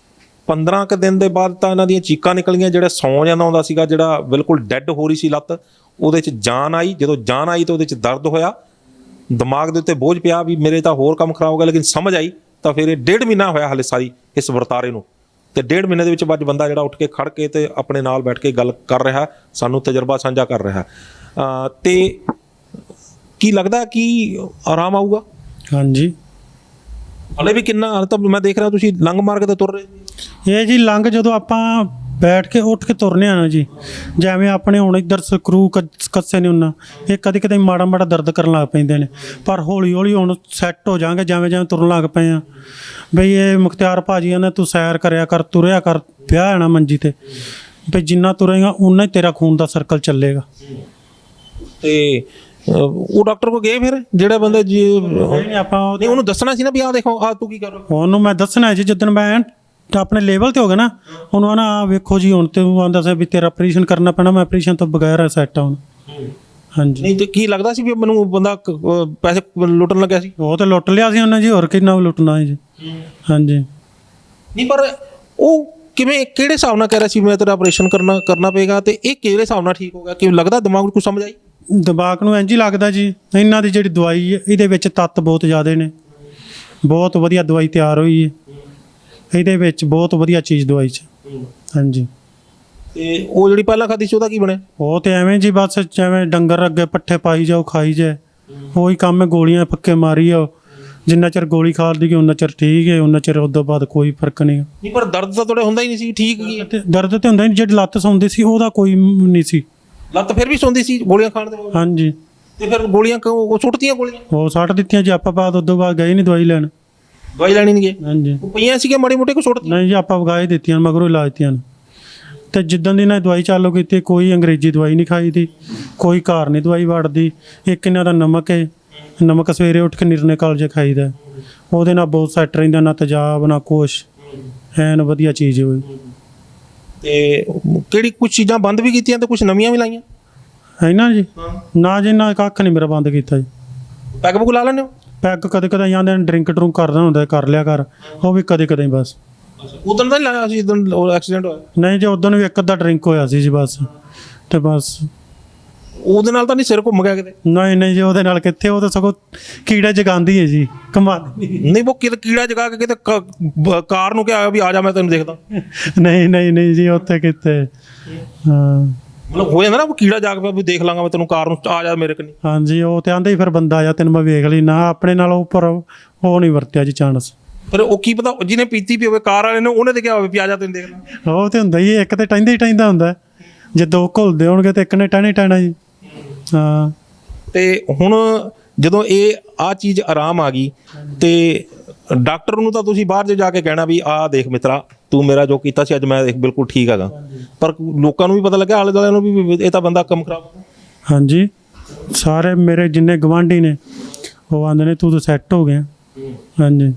15 ਕੁ ਦਿਨ ਦੇ ਬਾਅਦ ਤਾਂ ਇਹਨਾਂ ਦੀਆਂ ਚੀਕਾਂ ਨਿਕਲੀਆਂ, ਜਿਹੜਾ ਸੌਂ ਜਾਂਦਾ ਹੁੰਦਾ ਸੀਗਾ, ਜਿਹੜਾ ਬਿਲਕੁਲ ਡੈੱਡ ਹੋ ਰਹੀ ਸੀ ਲੱਤ, ਉਹਦੇ 'ਚ ਜਾਨ ਆਈ। ਜਦੋਂ ਜਾਨ ਆਈ ਤਾਂ ਉਹਦੇ 'ਚ ਦਰਦ ਹੋਇਆ, ਦਿਮਾਗ ਦੇ ਉੱਤੇ ਬੋਝ ਪਿਆ ਵੀ ਮੇਰੇ ਤਾਂ ਹੋਰ ਕੰਮ ਖਰਾਬ ਹੋ ਗਿਆ। ਲੇਕਿਨ ਸਮਝ ਆਈ ਤਾਂ ਫਿਰ ਇਹ 1.5 ਮਹੀਨਾ ਹੋਇਆ ਹਾਲੇ ਸਾਰੀ ਇਸ ਵਰਤਾਰੇ ਨੂੰ, ਤੇ 1.5 ਮਹੀਨੇ ਦੇ ਵਿੱਚ ਅੱਜ ਬੰਦਾ ਜਿਹੜਾ ਉੱਠ ਕੇ ਖੜ ਕੇ ਤੇ ਆਪਣੇ ਨਾਲ ਬੈਠ ਕੇ ਗੱਲ ਕਰ ਰਿਹਾ, ਸਾਨੂੰ ਤਜਰਬਾ ਸਾਂਝਾ ਕਰ ਰਿਹਾ। ਤੇ ਕੀ ਲੱਗਦਾ ਕਿ ਆਰਾਮ ਆਊਗਾ? ਹਾਂਜੀ, ਹਲੇ ਵੀ ਕਿੰਨਾ, ਹਾਲੇ ਤਾਂ ਮੈਂ ਦੇਖ ਰਿਹਾ ਤੁਸੀਂ ਲੰਗ ਮਾਰ ਕੇ ਤਾਂ ਤੁਰ ਰਹੇ। ਇਹ ਜੀ ਲੰਘ ਜਦੋਂ ਆਪਾਂ ਬੈਠ ਕੇ ਉੱਠ ਕੇ ਤੁਰਨੇ ਆ ਨਾ ਜੀ, ਜਿਵੇਂ ਆਪਣੇ ਹੁਣ ਇੱਧਰ ਸਕਰੂ ਕੱਸੇ ਨੇ ਉਹਨਾਂ, ਇਹ ਕਦੇ ਕਦੇ ਮਾੜਾ ਮਾੜਾ ਦਰਦ ਕਰਨ ਲੱਗ ਪੈਂਦੇ ਨੇ, ਪਰ ਹੌਲੀ ਹੌਲੀ ਹੁਣ ਸੈੱਟ ਹੋ ਜਾਵਾਂਗੇ ਜਿਵੇਂ ਜਿਵੇਂ ਤੁਰਨ ਲੱਗ ਪਏ ਆ। ਬਈ ਇਹ ਮੁਖਤਿਆਰ ਭਾਜੀ ਨੇ ਤੂੰ ਸੈਰ ਕਰਿਆ ਕਰ, ਤੁਰਿਆ ਕਰ, ਪਿਆ ਹੈ ਨਾ ਮੰਜੀ ਤੇ, ਬਈ ਜਿੰਨਾ ਤੁਰੇਗਾ ਉਨਾ ਹੀ ਤੇਰਾ ਖੂਨ ਦਾ ਸਰਕਲ ਚੱਲੇਗਾ। ਤੇ ਉਹ ਡਾਕਟਰ ਕੋ ਗਏ ਫਿਰ, ਜਿਹੜੇ ਬੰਦੇ ਜੀ ਨਹੀਂ ਆਪਾਂ ਨਹੀਂ ਉਹਨੂੰ ਦੱਸਣਾ ਸੀ ਨਾ ਵੀ ਆਹ ਦੇਖੋ ਆਹ ਤੂੰ ਕੀ ਕਰ ਰਿਹਾ। ਉਹਨੂੰ ਮੈਂ ਦੱਸਣਾ ਜੀ ਜਿੱਦਣ ਮੈਂ ਆਪਣੇ ਲੈਵਲ ਤੇ ਹੋ ਗਿਆ ਨਾ, ਉਹਨੂੰ ਆਣਾ ਆ ਵੇਖੋ ਜੀ ਹੁਣ ਤੇ ਉਹ ਆਂਦਾ ਸੀ ਵੀ ਤੇਰਾ ਆਪਰੇਸ਼ਨ ਕਰਨਾ ਪੈਣਾ, ਮੈਂ ਆਪਰੇਸ਼ਨ ਤੋਂ ਬਗੈਰ ਸੈੱਟ ਆ ਹੁਣ। ਹਾਂਜੀ, ਨਹੀਂ ਤੇ ਕੀ ਲੱਗਦਾ ਸੀ ਵੀ ਮੈਨੂੰ ਬੰਦਾ ਪੈਸੇ ਲੁੱਟਣ ਲੱਗਿਆ ਸੀ? ਉਹ ਤੇ ਲੁੱਟ ਲਿਆ ਸੀ ਉਹਨੇ ਜੀ, ਹੋਰ ਕਿੰਨਾ ਲੁੱਟਣਾ ਹੈ ਜੀ। ਹਾਂਜੀ, ਨਹੀਂ ਪਰ ਉਹ ਕਿਵੇਂ, ਕਿਹੜੇ ਹਿਸਾਬ ਨਾਲ ਕਹਿ ਰਿਹਾ ਸੀ ਮੈਂ ਤੇਰਾ ਆਪਰੇਸ਼ਨ ਕਰਨਾ ਪਏਗਾ, ਤੇ ਇਹ ਕਿਹੜੇ ਹਿਸਾਬ ਨਾਲ ਠੀਕ ਹੋ ਗਿਆ? ਕਿ ਲੱਗਦਾ ਦਿਮਾਗ ਨੂੰ ਕੁਝ ਸਮਝ ਆਈ? ਦਿਮਾਗ ਨੂੰ ਇੰਝ ਹੀ ਲੱਗਦਾ ਜੀ, ਇਹਨਾਂ ਦੀ ਜਿਹੜੀ ਦਵਾਈ ਹੈ ਇਹਦੇ ਵਿੱਚ ਤੱਤ ਬਹੁਤ ਜ਼ਿਆਦੇ ਨੇ, ਬਹੁਤ ਵਧੀਆ ਦਵਾਈ ਤਿਆਰ ਹੋਈ ਹੈ ਇਹਦੇ ਵਿੱਚ, ਬਹੁਤ ਵਧੀਆ ਚੀਜ਼ ਦਵਾਈ 'ਚ। ਹਾਂਜੀ, ਤੇ ਉਹ ਜਿਹੜੀ ਪਹਿਲਾਂ ਖਾਦੀ ਸੀ ਉਹਦਾ ਕੀ ਬਣਿਆ? ਉਹ ਤੇ ਐਵੇਂ ਜੀ ਬਸ ਜਿਵੇਂ ਡੰਗਰ ਅੱਗੇ ਪੱਠੇ ਪਾਈ ਜਾਓ ਖਾਈ ਜਾਏ, ਉਹੀ ਕੰਮ ਹੈ। ਗੋਲੀਆਂ ਪੱਕੇ ਮਾਰੀ ਜਾਓ, ਜਿੰਨਾ ਚਿਰ ਗੋਲੀ ਖਾ ਲਈਏ ਉਨਾ ਚਿਰ ਠੀਕ ਹੈ, ਉਨਾ ਚਿਰ ਉਦੋਂ ਬਾਅਦ ਕੋਈ ਫਰਕ ਨਹੀਂ। ਨਹੀਂ ਪਰ ਦਰਦ ਤਾਂ ਤੁਹਾਡੇ ਹੁੰਦਾ ਹੀ ਨਹੀਂ ਸੀ, ਠੀਕ ਕੀ ਹੈ? ਦਰਦ ਤੇ ਹੁੰਦਾ ਨਹੀਂ, ਜਿਹੜੀ ਲੱਤ ਸੌਂਦੀ ਸੀ ਉਹਦਾ ਕੋਈ ਨਹੀਂ ਸੀ। ਲੱਤ ਫਿਰ ਵੀ ਸੌਂਦੀ ਸੀ ਗੋਲੀਆਂ ਖਾਣ ਦੇ ਬਾਅਦ? ਹਾਂਜੀ, ਤੇ ਫਿਰ ਗੋਲੀਆਂ ਉਹ ਸੁੱਟਤੀਆਂ ਗੋਲੀਆਂ? ਉਹ ਸੁੱਟ ਦਿੱਤੀਆਂ ਜੀ ਆਪਾਂ, ਬਾਅਦ ਉਦੋਂ ਬਾਅਦ ਗਏ ਨਹੀਂ ਦਵਾਈ ਲੈਣ। ਦਵਾਈ ਲੈਣੀ ਨਹੀਂ ਗਏ? ਹਾਂਜੀ, ਉਹ ਪਈਆਂ ਸੀਗੀਆਂ ਮਾੜੀ ਮੋਟੇ ਕੋ ਸੁੱਟਤੀਆਂ? ਨਹੀਂ ਜੀ ਆਪਾਂ ਵਗਾਏ ਦਿੱਤੀਆਂ, ਮਗਰੋਂ ਲਾ ਦਿੱਤੀਆਂ। ਤੇ ਜਿੱਦਾਂ ਦੀ ਨਾ ਦਵਾਈ ਚਾਲੂ ਕੀਤੀ, ਕੋਈ ਅੰਗਰੇਜ਼ੀ ਦਵਾਈ ਨਹੀਂ ਖਾਈ ਦੀ, ਕੋਈ ਘਰ ਨਹੀਂ ਦਵਾਈ ਵੜਦੀ। ਇੱਕ ਇਹਨਾਂ ਦਾ ਨਮਕ ਹੈ, ਨਮਕ ਸਵੇਰੇ ਉੱਠ ਕੇ ਨਿਰਨੇ ਕਾਲਜੇ ਖਾਈਦਾ, ਉਹਦੇ ਨਾਲ ਬਹੁਤ ਸੈੱਟ ਰਹਿੰਦਾ, ਨਾ ਤੇਜ਼ਾਬ ਨਾ ਕੁਛ, ਐਨ ਵਧੀਆ ਚੀਜ਼ ਹੋਈ। ਤੇ ਕਿਹੜੀ ਕੁਝ ਚੀਜ਼ਾਂ ਬੰਦ ਵੀ ਕੀਤੀਆਂ ਤੇ ਕੁਝ ਨਵੀਆਂ ਵੀ ਲਾਈਆਂ? ਹੈ ਨਾ ਜੀ, ਨਾ ਜੀ ਨਾ, ਕੱਖ ਨਹੀਂ ਮੇਰਾ ਬੰਦ ਕੀਤਾ ਜੀ। ਪੈਗ ਪੁਗ ਲਾ ਲੈਂਦੇ ਹੋ? ਪੈਗ ਕਦੇ ਕਦੇ ਜਾਂਦੇ ਨੇ, ਡਰਿੰਕ ਡਰੂੰਕ ਕਰਦਾ ਹੁੰਦਾ, ਕਰ ਲਿਆ ਕਰ, ਉਹ ਵੀ ਕਦੇ ਕਦੇ ਬਸ। ਉਦੋਂ ਤਾਂ ਨਹੀਂ ਲਾਇਆ ਸੀ ਜਦੋਂ ਉਹ ਐਕਸੀਡੈਂਟ ਹੋਇਆ? ਨਹੀਂ ਜੀ, ਉਦੋਂ ਵੀ ਇੱਕ ਅੱਧਾ ਡਰਿੰਕ ਹੋਇਆ ਸੀ ਜੀ ਬਸ, ਤੇ ਬਸ। ਉਹਦੇ ਨਾਲ ਤਾਂ ਨਹੀਂ ਸਿਰ ਘੁੰਮ ਗਿਆ ਕਿਤੇ? ਨਹੀਂ ਨਹੀਂ ਜੀ, ਉਹਦੇ ਨਾਲ ਕਿੱਥੇ, ਉਹ ਤਾਂ ਸਗੋਂ ਕੀੜਾ ਜਗਾਉਂਦੀ ਹੈ ਜੀ, ਕਮਾਲ। ਨਹੀਂ ਉਹ ਕਿਤੇ ਕੀੜਾ ਜਗਾ ਕੇ ਕਿਤੇ ਕਾਰ ਨੂੰ ਕਿਹਾ ਵੀ ਆ ਜਾ ਮੈਂ ਤੈਨੂੰ ਦੇਖਦਾ? ਨਹੀਂ ਨਹੀਂ ਨਹੀਂ ਜੀ, ਉੱਥੇ ਕਿੱਥੇ। ਹਾਂ, ਮਤਲਬ ਹੋ ਜਾਂਦਾ ਨਾ ਕੀੜਾ ਜਾਗ ਪਿਆ ਵੀ ਦੇਖ ਲਾਂਗਾ ਮੈਂ ਤੈਨੂੰ, ਕਾਰ ਨੂੰ ਆ ਜਾ ਮੇਰੇ ਕੋਲ। ਹਾਂਜੀ, ਉਹ ਤੇ ਆਂਦਾ ਹੀ ਫਿਰ ਬੰਦਾ ਆ ਤੈਨੂੰ ਮੈਂ ਵੇਖ ਲਈ ਨਾ, ਆਪਣੇ ਨਾਲ ਉੱਪਰ ਉਹ ਨਹੀਂ ਵਰਤਿਆ ਜੀ ਚਾਂਸ। ਪਰ ਉਹ ਕੀ ਪਤਾ ਜਿਹਨੇ ਪੀਤੀ ਵੀ ਹੋਵੇ ਕਾਰ ਵਾਲੇ ਨੇ, ਉਹਨੇ ਤੇ ਕਿਹਾ ਹੋਵੇ ਵੀ ਆ ਜਾ ਤੈਨੂੰ ਦੇਖ ਲਾਂ। ਉਹ ਤੇ ਹੁੰਦਾ ਹੀ, ਇੱਕ ਤੇ ਟਹਿੰਦਾ ਹੀ ਟਹਿੰਦਾ ਹੁੰਦਾ, ਜੇ ਦੋ ਘੁਲਦੇ ਹੋਣਗੇ ਤੇ ਇੱਕ ਨੇ ਟਹਿਣਾ ਹੀ ਟਹਿਣਾ ਜੀ। ਹਾਂ, ਤੇ ਹੁਣ ਜਦੋਂ ਇਹ ਆ ਚੀਜ਼ ਆਰਾਮ ਆ ਗਈ ਤੇ ਡਾਕਟਰ ਨੂੰ ਤਾਂ ਤੁਸੀਂ ਬਾਹਰ ਜਾ ਕੇ ਕਹਿਣਾ ਵੀ ਆਹ ਦੇਖ ਮਿੱਤਰਾ, ਤੂੰ ਮੇਰਾ ਜੋ ਕੀਤਾ ਸੀ ਅੱਜ ਮੈਂ ਬਿਲਕੁਲ ਠੀਕ ਹੈਗਾ, ਪਰ ਲੋਕਾਂ ਨੂੰ ਵੀ ਪਤਾ ਲੱਗਿਆ, ਆਲੇ ਦੁਆਲੇ ਨੂੰ ਵੀ ਇਹ ਤਾਂ ਬੰਦਾ ਕੰਮ ਖਰਾਬ। ਹਾਂਜੀ, ਸਾਰੇ ਮੇਰੇ ਜਿੰਨੇ ਗਵਾਂਢੀ ਨੇ ਉਹ ਆਂਦੇ ਨੇ ਤੂੰ ਤਾਂ ਸੈੱਟ ਹੋ ਗਿਆ। ਹਾਂਜੀ,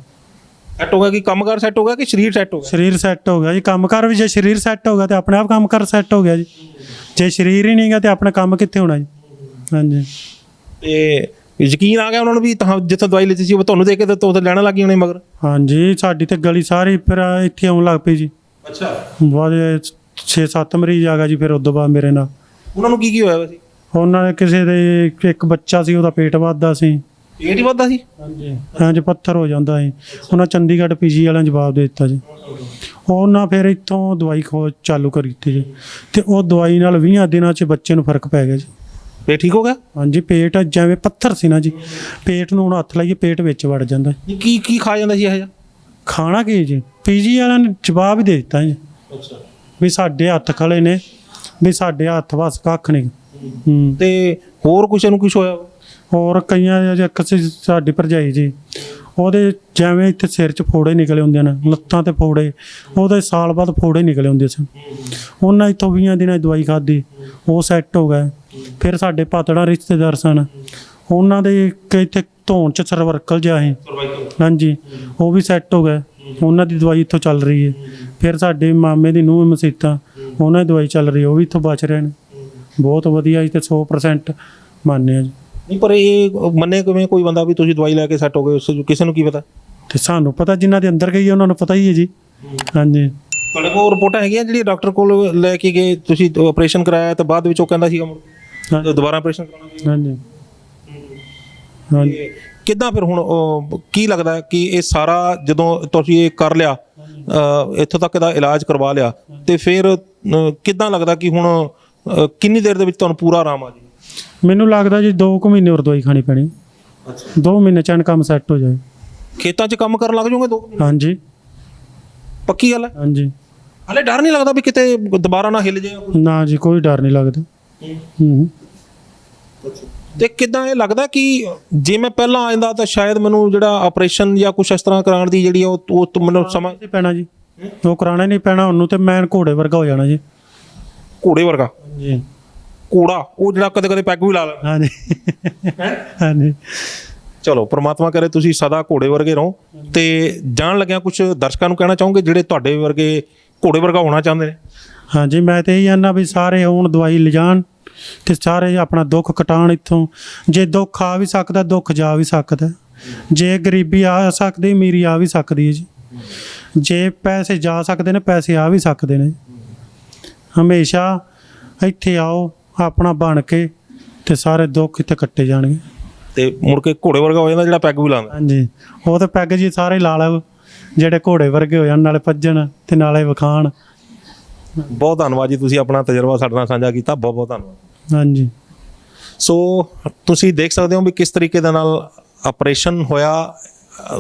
ਸੈੱਟ ਹੋ ਗਿਆ? ਕਿ ਕੰਮਕਾਰ ਸੈੱਟ ਹੋ ਗਿਆ ਕਿ ਸਰੀਰ ਸੈੱਟ ਹੋ ਗਿਆ? ਸਰੀਰ ਸੈੱਟ ਹੋ ਗਿਆ ਜੀ, ਕੰਮਕਾਰ ਵੀ ਜੇ ਸਰੀਰ ਸੈੱਟ ਹੋ ਗਿਆ ਤੇ ਆਪਣੇ ਆਪ ਕੰਮਕਾਰ ਸੈੱਟ ਹੋ ਗਿਆ ਜੀ, ਜੇ ਸਰੀਰ ਹੀ ਨਹੀਂ ਗਾ ਤੇ ਆਪਣਾ ਕੰਮ ਕਿੱਥੇ ਹੋਣਾ ਜੀ। ਹਾਂਜੀ, ਤੇ ਯਕੀਨ ਆ ਗਿਆ ਉਹਨਾਂ ਨੂੰ ਵੀ ਤਾਂ ਜਿੱਥੋਂ ਦਵਾਈ ਲਈ ਸੀ ਉਹ ਤੁਹਾਨੂੰ ਦੇਖ ਕੇ ਤਾਂ ਉਹ ਲੈਣਾ ਲੱਗ ਗਈ ਹੋਣੀ ਮਗਰ? ਹਾਂਜੀ, ਸਾਡੀ ਤੇ ਗਲੀ ਸਾਰੀ ਫਿਰ ਇੱਥੇ ਆਉਣ ਲੱਗ ਪਈ ਜੀ। ਅੱਛਾ, ਬਹੁਤ 6-7 ਮਰੀਜ਼ ਆ ਗਿਆ ਜੀ ਫਿਰ ਉਦੋਂ ਬਾਅਦ ਮੇਰੇ ਨਾਲ। ਉਹਨਾਂ ਨੂੰ ਕੀ ਹੋਇਆ ਵੈਸੇ? ਉਹਨਾਂ ਦੇ ਕਿਸੇ ਦੇ ਇੱਕ ਬੱਚਾ ਸੀ, ਉਹਦਾ ਪੇਟ ਵੱਧਦਾ ਸੀ। ਪੇਟ ਹੀ ਵੱਧਦਾ ਸੀ? ਹਾਂਜੀ, ਹਾਂਜੀ, ਪੱਥਰ ਹੋ ਜਾਂਦਾ ਸੀ। ਉਹਨਾਂ ਚੰਡੀਗੜ੍ਹ ਪੀਜੀ ਵਾਲਿਆਂ ਜਵਾਬ ਦੇ ਦਿੱਤਾ ਜੀ। ਉਹਨਾਂ ਫਿਰ ਇੱਥੋਂ ਦਵਾਈ ਖੋਜ ਚਾਲੂ ਕਰੀ ਦਿੱਤੀ ਜੀ, ਤੇ ਉਹ ਦਵਾਈ ਨਾਲ 20 ਦਿਨਾਂ 'ਚ ਬੱਚੇ ਨੂੰ ਫਰਕ ਪੈ ਗਿਆ ਜੀ। ਪੇਟ ਠੀਕ ਹੋ ਗਿਆ? ਹਾਂਜੀ, ਪੇਟ ਜਿਵੇਂ ਪੱਥਰ ਸੀ ਨਾ ਜੀ, ਪੇਟ ਨੂੰ ਹੁਣ ਹੱਥ ਲਾਈਏ ਪੇਟ ਵਿੱਚ ਵੜ ਜਾਂਦਾ। ਕੀ ਕੀ ਖਾ ਜਾਂਦਾ ਸੀ ਇਹ ਜਿਹਾ? ਖਾਣਾ ਕੀ ਜੀ, ਪੀਜੀ ਵਾਲਿਆਂ ਨੇ ਜਵਾਬ ਹੀ ਦੇ ਦਿੱਤਾ ਜੀ। ਅੱਛਾ, ਵੀ ਸਾਡੇ ਹੱਥ ਖਲੇ ਨੇ, ਵੀ ਸਾਡੇ ਹੱਥ ਵਸ ਕੱਖ ਨਹੀਂ। ਤੇ ਹੋਰ ਕਿਸੇ ਨੂੰ ਕੁਛ ਹੋਇਆ? ਹੋਰ ਕਈਆਂ ਇੱਕ ਸਾਡੀ ਭਰਜਾਈ ਜੀ, ਉਹਦੇ ਜਿਵੇਂ ਇੱਥੇ ਸਿਰ 'ਚ ਫੋੜੇ ਨਿਕਲੇ ਹੁੰਦੇ ਨੇ, ਲੱਤਾਂ ਤੇ ਫੋੜੇ, ਉਹਦੇ ਸਾਲ ਬਾਅਦ ਫੋੜੇ ਨਿਕਲੇ ਹੁੰਦੇ ਸੀ। ਉਹਨਾਂ ਇੱਥੋਂ 20 ਦਿਨਾਂ ਦੀ ਦਵਾਈ ਖਾਧੀ, ਉਹ ਸੈੱਟ ਹੋ ਗਿਆ। ਫਿਰ ਸਾਡੇ ਪਾਤੜਾ ਰਿਸ਼ਤੇਦਾਰ ਸਨ, ਉਹਨਾਂ ਦੇ ਇੱਥੇ ਧੌਣ 'ਚ ਸਰਵਰਕਲ ਜਿਹਾ ਸੀ। ਹਾਂਜੀ, ਉਹ ਵੀ ਸੈੱਟ ਹੋ ਗਿਆ, ਉਹਨਾਂ ਦੀ ਦਵਾਈ ਇੱਥੋਂ ਚੱਲ ਰਹੀ ਹੈ। ਫਿਰ ਸਾਡੇ ਮਾਮੇ ਦੀ ਨੂੰਹ ਮਸੀਤਾਂ, ਉਹਨਾਂ ਦੀ ਦਵਾਈ ਚੱਲ ਰਹੀ, ਉਹ ਵੀ ਇੱਥੋਂ ਬਚ ਰਹੇ ਨੇ। ਬਹੁਤ ਵਧੀਆ ਜੀ, ਤੇ 100% ਮੰਨਿਆ ਜੀ। ਨਹੀਂ ਪਰ ਇਹ ਮੰਨੇ ਕਿਵੇਂ ਕੋਈ ਬੰਦਾ ਵੀ ਤੁਸੀਂ ਦਵਾਈ ਲੈ ਕੇ ਸੈੱਟ ਹੋ ਗਏ, ਕਿਸੇ ਨੂੰ ਕੀ ਪਤਾ? ਤੇ ਸਾਨੂੰ ਪਤਾ ਜਿਨ੍ਹਾਂ ਦੇ ਅੰਦਰ ਗਈ ਉਹਨਾਂ ਨੂੰ ਪਤਾ ਹੀ ਹੈ ਜੀ। ਹਾਂਜੀ ਤੁਹਾਡੇ ਕੋਲ ਰਿਪੋਰਟਾਂ ਹੈਗੀਆਂ ਜਿਹੜੀ ਡਾਕਟਰ ਕੋਲ ਲੈ ਕੇ ਗਏ ਤੁਸੀਂ ਆਪਰੇਸ਼ਨ ਕਰਾਇਆ ਤੇ ਬਾਅਦ ਵਿੱਚ ਉਹ ਕਹਿੰਦਾ ਸੀਗਾ ਹਾਂ- ਦੁਬਾਰਾ ਆਪਰੇਸ਼ਨ ਕਰਾਉਣਾ ਪਏਗਾ? ਹਾਂਜੀ ਹਾਂਜੀ ਕਿੱਦਾਂ ਫਿਰ ਹੁਣ ਕੀ ਲੱਗਦਾ ਕਿ ਇਹ ਸਾਰਾ ਜਦੋਂ ਤੁਸੀਂ ਇਹ ਕਰ ਲਿਆ ਇੱਥੋਂ ਤੱਕ ਦਾ ਇਲਾਜ ਕਰਵਾ ਲਿਆ ਤੇ ਫਿਰ ਕਿੱਦਾਂ ਲੱਗਦਾ ਕਿ ਹੁਣ ਕਿੰਨੀ ਦੇਰ ਦੇ ਵਿੱਚ ਤੁਹਾਨੂੰ ਪੂਰਾ ਆਰਾਮ ਆ ਜਾਏ? ਮੈਨੂੰ ਲੱਗਦਾ ਜੀ 2 ਕੁ ਮਹੀਨੇ ਹੋਰ ਦਵਾਈ ਖਾਣੀ ਪੈਣੀ। 2 ਮਹੀਨੇ ਚ ਐਨ ਕੰਮ ਸੈੱਟ ਹੋ ਜਾਏ। ਖੇਤਾਂ 'ਚ ਕੰਮ ਕਰਨ ਲੱਗ ਜਾਓਗੇ 2 ਮਹੀਨੇ? ਹਾਂਜੀ ਪੱਕੀ ਗੱਲ ਹੈ? ਹਾਂਜੀ ਹਲੇ ਡਰ ਨਹੀਂ ਲੱਗਦਾ ਵੀ ਕਿਤੇ ਦੁਬਾਰਾ ਨਾ ਹਿੱਲ ਜਾਏ? ਨਾ ਜੀ ਕੋਈ ਡਰ ਨਹੀਂ ਲੱਗਦਾ। ਹੂੰ ਤੇ ਕਿੱਦਾਂ ਇਹ ਲੱਗਦਾ ਕਿ ਜੇ ਮੈਂ ਪਹਿਲਾਂ ਆ ਜਾਂਦਾ ਤਾਂ ਸ਼ਾਇਦ ਮੈਨੂੰ ਜਿਹੜਾ ਆਪਰੇਸ਼ਨ ਜਾਂ ਕੁਝ ਇਸ ਤਰ੍ਹਾਂ ਕਰਾਉਣ ਦੀ ਜਿਹੜੀ ਉਹ ਤੋਂ ਮੈਨੂੰ ਸਮਾਂ ਨਹੀਂ ਪੈਣਾ ਜੀ, ਉਹ ਕਰਾਉਣਾ ਹੀ ਨਹੀਂ ਪੈਣਾ ਉਹਨੂੰ ਤੇ ਮੈਂ ਘੋੜੇ ਵਰਗਾ ਹੋ ਜਾਣਾ ਜੀ। ਘੋੜੇ ਵਰਗਾ? ਜੀ ਘੋੜਾ ਉਹ ਜਿਹੜਾ ਕਦੇ ਕਦੇ ਪੈਗ ਵੀ ਲਾ ਲੈਂਦਾ। ਹਾਂਜੀ ਹਾਂਜੀ ਚਲੋ ਪ੍ਰਮਾਤਮਾ ਕਰੇ ਤੁਸੀਂ ਸਦਾ ਘੋੜੇ ਵਰਗੇ ਰਹੋ। ਤੇ ਜਾਣ ਲੱਗਿਆ ਕੁਝ ਦਰਸ਼ਕਾਂ ਨੂੰ ਕਹਿਣਾ ਚਾਹੋਗੇ ਜਿਹੜੇ ਤੁਹਾਡੇ ਵਰਗੇ ਘੋੜੇ ਵਰਗਾ ਹੋਣਾ ਚਾਹੁੰਦੇ ਨੇ? ਹਾਂਜੀ ਮੈਂ ਤੇ ਇਹ ਆਨਾ ਵੀ ਸਾਰੇ ਆਉਣ ਦਵਾਈ ਲਿਜਾਣ ਤੇ ਸਾਰੇ ਆਪਣਾ ਦੁੱਖ ਕਟਾਉਣ ਇੱਥੋਂ। ਜੇ ਦੁੱਖ ਆ ਵੀ ਸਕਦਾ ਦੁੱਖ ਜਾ ਵੀ ਸਕਦਾ। ਜੇ ਗਰੀਬੀ ਆ ਸਕਦੀ ਅਮੀਰੀ ਆ ਵੀ ਸਕਦੀ ਹੈ ਜੀ। ਜੇ ਪੈਸੇ ਜਾ ਸਕਦੇ ਨੇ ਪੈਸੇ ਆ ਵੀ ਸਕਦੇ ਨੇ। ਹਮੇਸ਼ਾ ਇੱਥੇ ਆਓ ਆਪਣਾ ਬਣ ਕੇ ਤੇ ਸਾਰੇ ਦੁੱਖ ਇੱਥੇ ਕੱਟੇ ਜਾਣਗੇ। ਤੇ ਮੁੜ ਕੇ ਘੋੜੇ ਵਰਗਾ ਹੋ ਜਾਂਦਾ ਜਿਹੜਾ ਪੈਗ ਵੀ ਲਾਉਂਦਾ? ਹਾਂਜੀ ਉਹ ਤਾਂ ਪੈਗ ਜੀ ਸਾਰੇ ਲਾ ਲਓ ਜਿਹੜੇ ਘੋੜੇ ਵਰਗੇ ਹੋ ਜਾਣ, ਨਾਲੇ ਭੱਜਣ ਤੇ ਨਾਲੇ ਵਿਖਾਣ। ਬਹੁਤ ਧੰਨਵਾਦ ਜੀ, ਤੁਸੀਂ ਆਪਣਾ ਤਜਰਬਾ ਸਾਡੇ ਨਾਲ ਸਾਂਝਾ ਕੀਤਾ। ਬਹੁਤ ਬਹੁਤ ਧੰਨਵਾਦ। ਹਾਂਜੀ ਸੋ ਤੁਸੀਂ ਦੇਖ ਸਕਦੇ ਹੋ ਵੀ ਕਿਸ ਤਰੀਕੇ ਦੇ ਨਾਲ ਆਪਰੇਸ਼ਨ ਹੋਇਆ।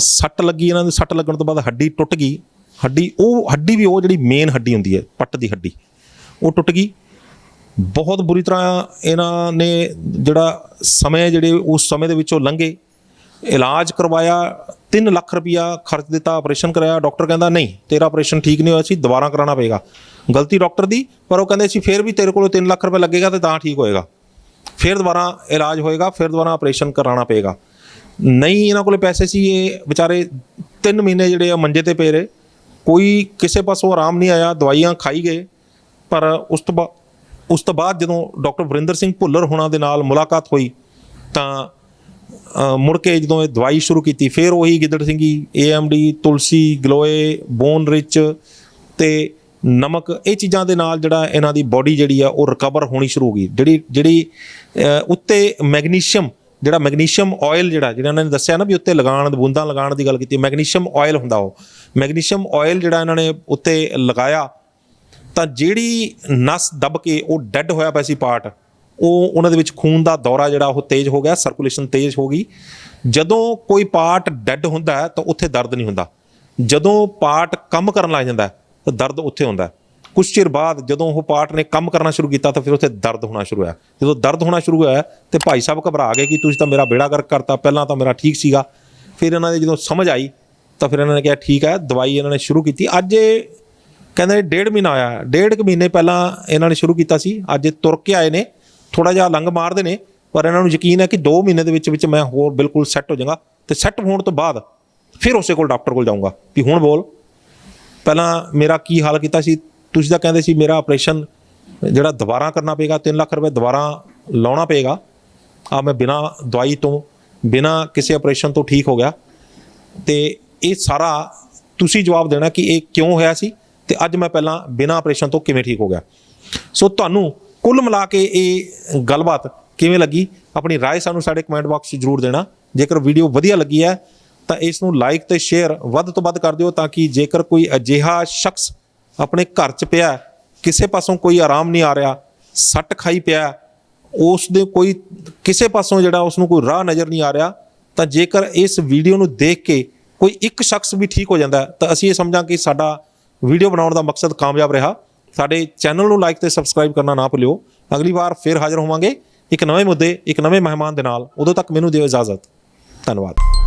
ਸੱਟ ਲੱਗੀ, ਇਹਨਾਂ ਦੇ ਸੱਟ ਲੱਗਣ ਤੋਂ ਬਾਅਦ ਹੱਡੀ ਟੁੱਟ ਗਈ। ਹੱਡੀ ਵੀ ਉਹ ਜਿਹੜੀ ਮੇਨ ਹੱਡੀ ਹੁੰਦੀ ਹੈ ਪੱਟ ਦੀ ਹੱਡੀ, ਉਹ ਟੁੱਟ ਗਈ। ਬਹੁਤ ਬੁਰੀ ਤਰ੍ਹਾਂ ਇਹਨਾਂ ਨੇ ਜਿਹੜਾ ਸਮੇਂ ਜਿਹੜੇ ਉਸ ਸਮੇਂ ਦੇ ਵਿੱਚੋਂ ਲੰਘੇ, ਇਲਾਜ ਕਰਵਾਇਆ, 3 ਲੱਖ ਰੁਪਇਆ ਖਰਚ ਦਿੱਤਾ, ਆਪਰੇਸ਼ਨ ਕਰਾਇਆ। ਡਾਕਟਰ ਕਹਿੰਦਾ ਨਹੀਂ ਤੇਰਾ ਆਪਰੇਸ਼ਨ ਠੀਕ ਨਹੀਂ ਹੋਇਆ ਸੀ, ਦੁਬਾਰਾ ਕਰਾਉਣਾ ਪਏਗਾ। ਗਲਤੀ ਡਾਕਟਰ ਦੀ, ਪਰ ਉਹ ਕਹਿੰਦੇ ਸੀ ਫਿਰ ਵੀ ਤੇਰੇ ਕੋਲ 3 ਲੱਖ ਰੁਪਏ ਲੱਗੇਗਾ ਤੇ ਤਾਂ ਠੀਕ ਹੋਏਗਾ, ਫਿਰ ਦੁਬਾਰਾ ਇਲਾਜ ਹੋਏਗਾ, ਫਿਰ ਦੁਬਾਰਾ ਆਪਰੇਸ਼ਨ ਕਰਾਉਣਾ ਪਏਗਾ। ਨਹੀਂ ਇਹਨਾਂ ਕੋਲ ਪੈਸੇ ਸੀ। ਇਹ ਵਿਚਾਰੇ 3 ਮਹੀਨੇ ਜਿਹੜੇ ਆ ਮੰਜੇ ਤੇ ਪਏ ਰਹੇ, ਕੋਈ ਕਿਸੇ ਪਾਸੋਂ ਆਰਾਮ ਨਹੀਂ ਆਇਆ, ਦਵਾਈਆਂ ਖਾਈ ਗਏ। ਪਰ ਉਸ ਤੋਂ ਬਾਅਦ ਜਦੋਂ ਡਾਕਟਰ ਵਰਿੰਦਰ ਸਿੰਘ ਭੁੱਲਰ ਹੋਣਾ ਦੇ ਨਾਲ ਮੁਲਾਕਾਤ ਹੋਈ ਤਾਂ ਮੁੜ ਕੇ ਜਦੋਂ ਇਹ ਦਵਾਈ ਸ਼ੁਰੂ ਕੀਤੀ, ਫਿਰ ਉਹੀ ਗਿੱਦੜ ਸਿੰਘੀ, AMD, ਤੁਲਸੀ, ਗਲੋਏ, ਬੋਨ ਰਿਚ ਤੇ ਨਮਕ, ਇਹ ਚੀਜ਼ਾਂ ਦੇ ਨਾਲ ਜਿਹੜਾ ਇਹਨਾਂ ਦੀ ਬੋਡੀ ਜਿਹੜੀ ਆ ਉਹ ਰਿਕਵਰ ਹੋਣੀ ਸ਼ੁਰੂ ਹੋ ਗਈ। ਜਿਹੜੀ ਉੱਤੇ ਮੈਗਨੀਸ਼ੀਅਮ ਆਇਲ ਜਿਹੜਾ ਇਹਨਾਂ ਨੇ ਦੱਸਿਆ ਨਾ ਵੀ ਉੱਤੇ ਲਗਾਉਣ, ਬੂੰਦਾਂ ਲਗਾਉਣ ਦੀ ਗੱਲ ਕੀਤੀ, ਮੈਗਨੀਸ਼ੀਅਮ ਆਇਲ ਹੁੰਦਾ। ਉਹ ਮੈਗਨੀਸ਼ੀਅਮ ਆਇਲ ਜਿਹੜਾ ਇਹਨਾਂ ਨੇ ਉੱਤੇ ਲਗਾਇਆ ਤਾਂ ਜਿਹੜੀ ਨਸ ਦੱਬ ਕੇ ਉਹ ਡੈੱਡ ਹੋਇਆ ਪਿਆ ਸੀ ਪਾਰਟ, ਉਹ ਉਹਨਾਂ ਦੇ ਵਿੱਚ ਖੂਨ ਦਾ ਦੌਰਾ ਜਿਹੜਾ ਉਹ ਤੇਜ਼ ਹੋ ਗਿਆ, ਸਰਕੂਲੇਸ਼ਨ ਤੇਜ਼ ਹੋ ਗਈ। ਜਦੋਂ ਕੋਈ ਪਾਰਟ ਡੈੱਡ ਹੁੰਦਾ ਹੈ ਤਾਂ ਉੱਥੇ ਦਰਦ ਨਹੀਂ ਹੁੰਦਾ। ਜਦੋਂ ਪਾਰਟ ਕੰਮ ਕਰਨ ਲੱਗ ਜਾਂਦਾ ਤਾਂ ਦਰਦ ਉੱਥੇ ਹੁੰਦਾ। ਕੁਛ ਚਿਰ ਬਾਅਦ ਜਦੋਂ ਉਹ ਪਾਰਟ ਨੇ ਕੰਮ ਕਰਨਾ ਸ਼ੁਰੂ ਕੀਤਾ ਤਾਂ ਫਿਰ ਉੱਥੇ ਦਰਦ ਹੋਣਾ ਸ਼ੁਰੂ ਹੋਇਆ। ਜਦੋਂ ਦਰਦ ਹੋਣਾ ਸ਼ੁਰੂ ਹੋਇਆ ਤੇ ਭਾਈ ਸਾਹਿਬ ਘਬਰਾ ਗਏ ਕਿ ਤੁਸੀਂ ਤਾਂ ਮੇਰਾ ਬੇੜਾ ਗਰਕ ਕਰਤਾ, ਪਹਿਲਾਂ ਤਾਂ ਮੇਰਾ ਠੀਕ ਸੀਗਾ। ਫਿਰ ਇਹਨਾਂ ਦੇ ਜਦੋਂ ਸਮਝ ਆਈ ਤਾਂ ਫਿਰ ਇਹਨਾਂ ਨੇ ਕਿਹਾ ਠੀਕ ਹੈ, ਦਵਾਈ ਇਹਨਾਂ ਨੇ ਸ਼ੁਰੂ ਕੀਤੀ। ਅੱਜ ਇਹ ਕਹਿੰਦੇ 1.5 ਮਹੀਨਾ ਆਇਆ, 1.5 ਮਹੀਨੇ ਪਹਿਲਾਂ ਇਹਨਾਂ ਨੇ ਸ਼ੁਰੂ ਕੀਤਾ ਸੀ। ਅੱਜ ਇਹ ਤੁਰ ਕੇ ਆਏ ਨੇ, ਥੋੜ੍ਹਾ ਜਿਹਾ ਲੰਘ ਮਾਰਦੇ ਨੇ, ਪਰ ਇਹਨਾਂ ਨੂੰ ਯਕੀਨ ਹੈ ਕਿ 2 ਮਹੀਨੇ ਦੇ ਵਿੱਚ ਮੈਂ ਹੋਰ ਬਿਲਕੁਲ ਸੈੱਟ ਹੋ ਜਾਵਾਂਗਾ। ਤੇ ਸੈੱਟ ਹੋਣ ਤੋਂ ਬਾਅਦ ਫਿਰ ਉਸੇ ਕੋਲ ਡਾਕਟਰ ਕੋਲ ਜਾਊਂਗਾ ਵੀ ਹੁਣ ਬੋਲ ਪਹਿਲਾਂ ਮੇਰਾ ਕੀ ਹਾਲ ਕੀਤਾ ਸੀ। ਤੁਸੀਂ ਤਾਂ ਕਹਿੰਦੇ ਸੀ ਮੇਰਾ ਆਪਰੇਸ਼ਨ ਜਿਹੜਾ ਦੁਬਾਰਾ ਕਰਨਾ ਪਏਗਾ, 3 ਲੱਖ ਰੁਪਏ ਦੁਬਾਰਾ ਲਾਉਣਾ ਪਏਗਾ। ਮੈਂ ਬਿਨਾਂ ਦਵਾਈ ਤੋਂ, ਬਿਨਾਂ ਕਿਸੇ ਆਪਰੇਸ਼ਨ ਤੋਂ ਠੀਕ ਹੋ ਗਿਆ। ਤੇ ਇਹ ਸਾਰਾ ਤੁਸੀਂ ਜਵਾਬ ਦੇਣਾ ਕਿ ਇਹ ਕਿਉਂ ਹੋਇਆ ਸੀ ਤੇ ਅੱਜ ਮੈਂ ਪਹਿਲਾਂ ਬਿਨਾਂ ਆਪਰੇਸ਼ਨ ਤੋਂ ਕਿਵੇਂ ਠੀਕ ਹੋ ਗਿਆ। ਸੋ ਤੁਹਾਨੂੰ ਕੁੱਲ ਮਿਲਾ ਕੇ ਇਹ ਗੱਲਬਾਤ ਕਿਵੇਂ ਲੱਗੀ, ਆਪਣੀ ਰਾਏ ਸਾਨੂੰ ਸਾਡੇ ਕਮੈਂਟ ਬਾਕਸ 'ਚ ਜ਼ਰੂਰ ਦੇਣਾ। ਜੇਕਰ ਵੀਡੀਓ ਵਧੀਆ ਲੱਗੀ ਹੈ ਤਾਂ ਇਸ ਨੂੰ ਲਾਈਕ ਤੇ ਸ਼ੇਅਰ ਵੱਧ ਤੋਂ ਵੱਧ ਕਰ ਦਿਓ, ਤਾਂ ਕਿ ਜੇਕਰ ਕੋਈ ਅਜਿਹਾ ਸ਼ਖਸ ਆਪਣੇ ਘਰ 'ਚ ਪਿਆ, ਕਿਸੇ ਪਾਸੋਂ ਕੋਈ ਆਰਾਮ ਨਹੀਂ ਆ ਰਿਹਾ, ਸੱਟ ਖਾਈ ਪਿਆ, ਉਸ ਦੇ ਕੋਈ ਕਿਸੇ ਪਾਸੋਂ ਜਿਹੜਾ ਉਸ ਨੂੰ ਕੋਈ ਰਾਹ ਨਜ਼ਰ ਨਹੀਂ ਆ ਰਿਹਾ, ਤਾਂ ਜੇਕਰ ਇਸ ਵੀਡੀਓ ਨੂੰ ਦੇਖ ਕੇ ਕੋਈ ਇੱਕ ਸ਼ਖਸ ਵੀ ਠੀਕ ਹੋ ਜਾਂਦਾ ਤਾਂ ਅਸੀਂ ਇਹ ਸਮਝਾਂ ਕਿ ਸਾਡਾ ਵੀਡੀਓ ਬਣਾਉਣ ਦਾ ਮਕਸਦ ਕਾਮਯਾਬ ਰਿਹਾ। ਸਾਡੇ ਚੈਨਲ ਨੂੰ ਲਾਈਕ ਤੇ ਸਬਸਕ੍ਰਾਈਬ ਕਰਨਾ ਨਾ ਭੁੱਲਿਓ। ਅਗਲੀ ਵਾਰ ਫਿਰ ਹਾਜ਼ਰ ਹੋਵਾਂਗੇ ਇੱਕ ਨਵੇਂ ਮੁੱਦੇ, ਇੱਕ ਨਵੇਂ ਮਹਿਮਾਨ ਦੇ ਨਾਲ। ਉਦੋਂ ਤੱਕ ਮੈਨੂੰ ਦਿਓ ਇਜਾਜ਼ਤ। ਧੰਨਵਾਦ।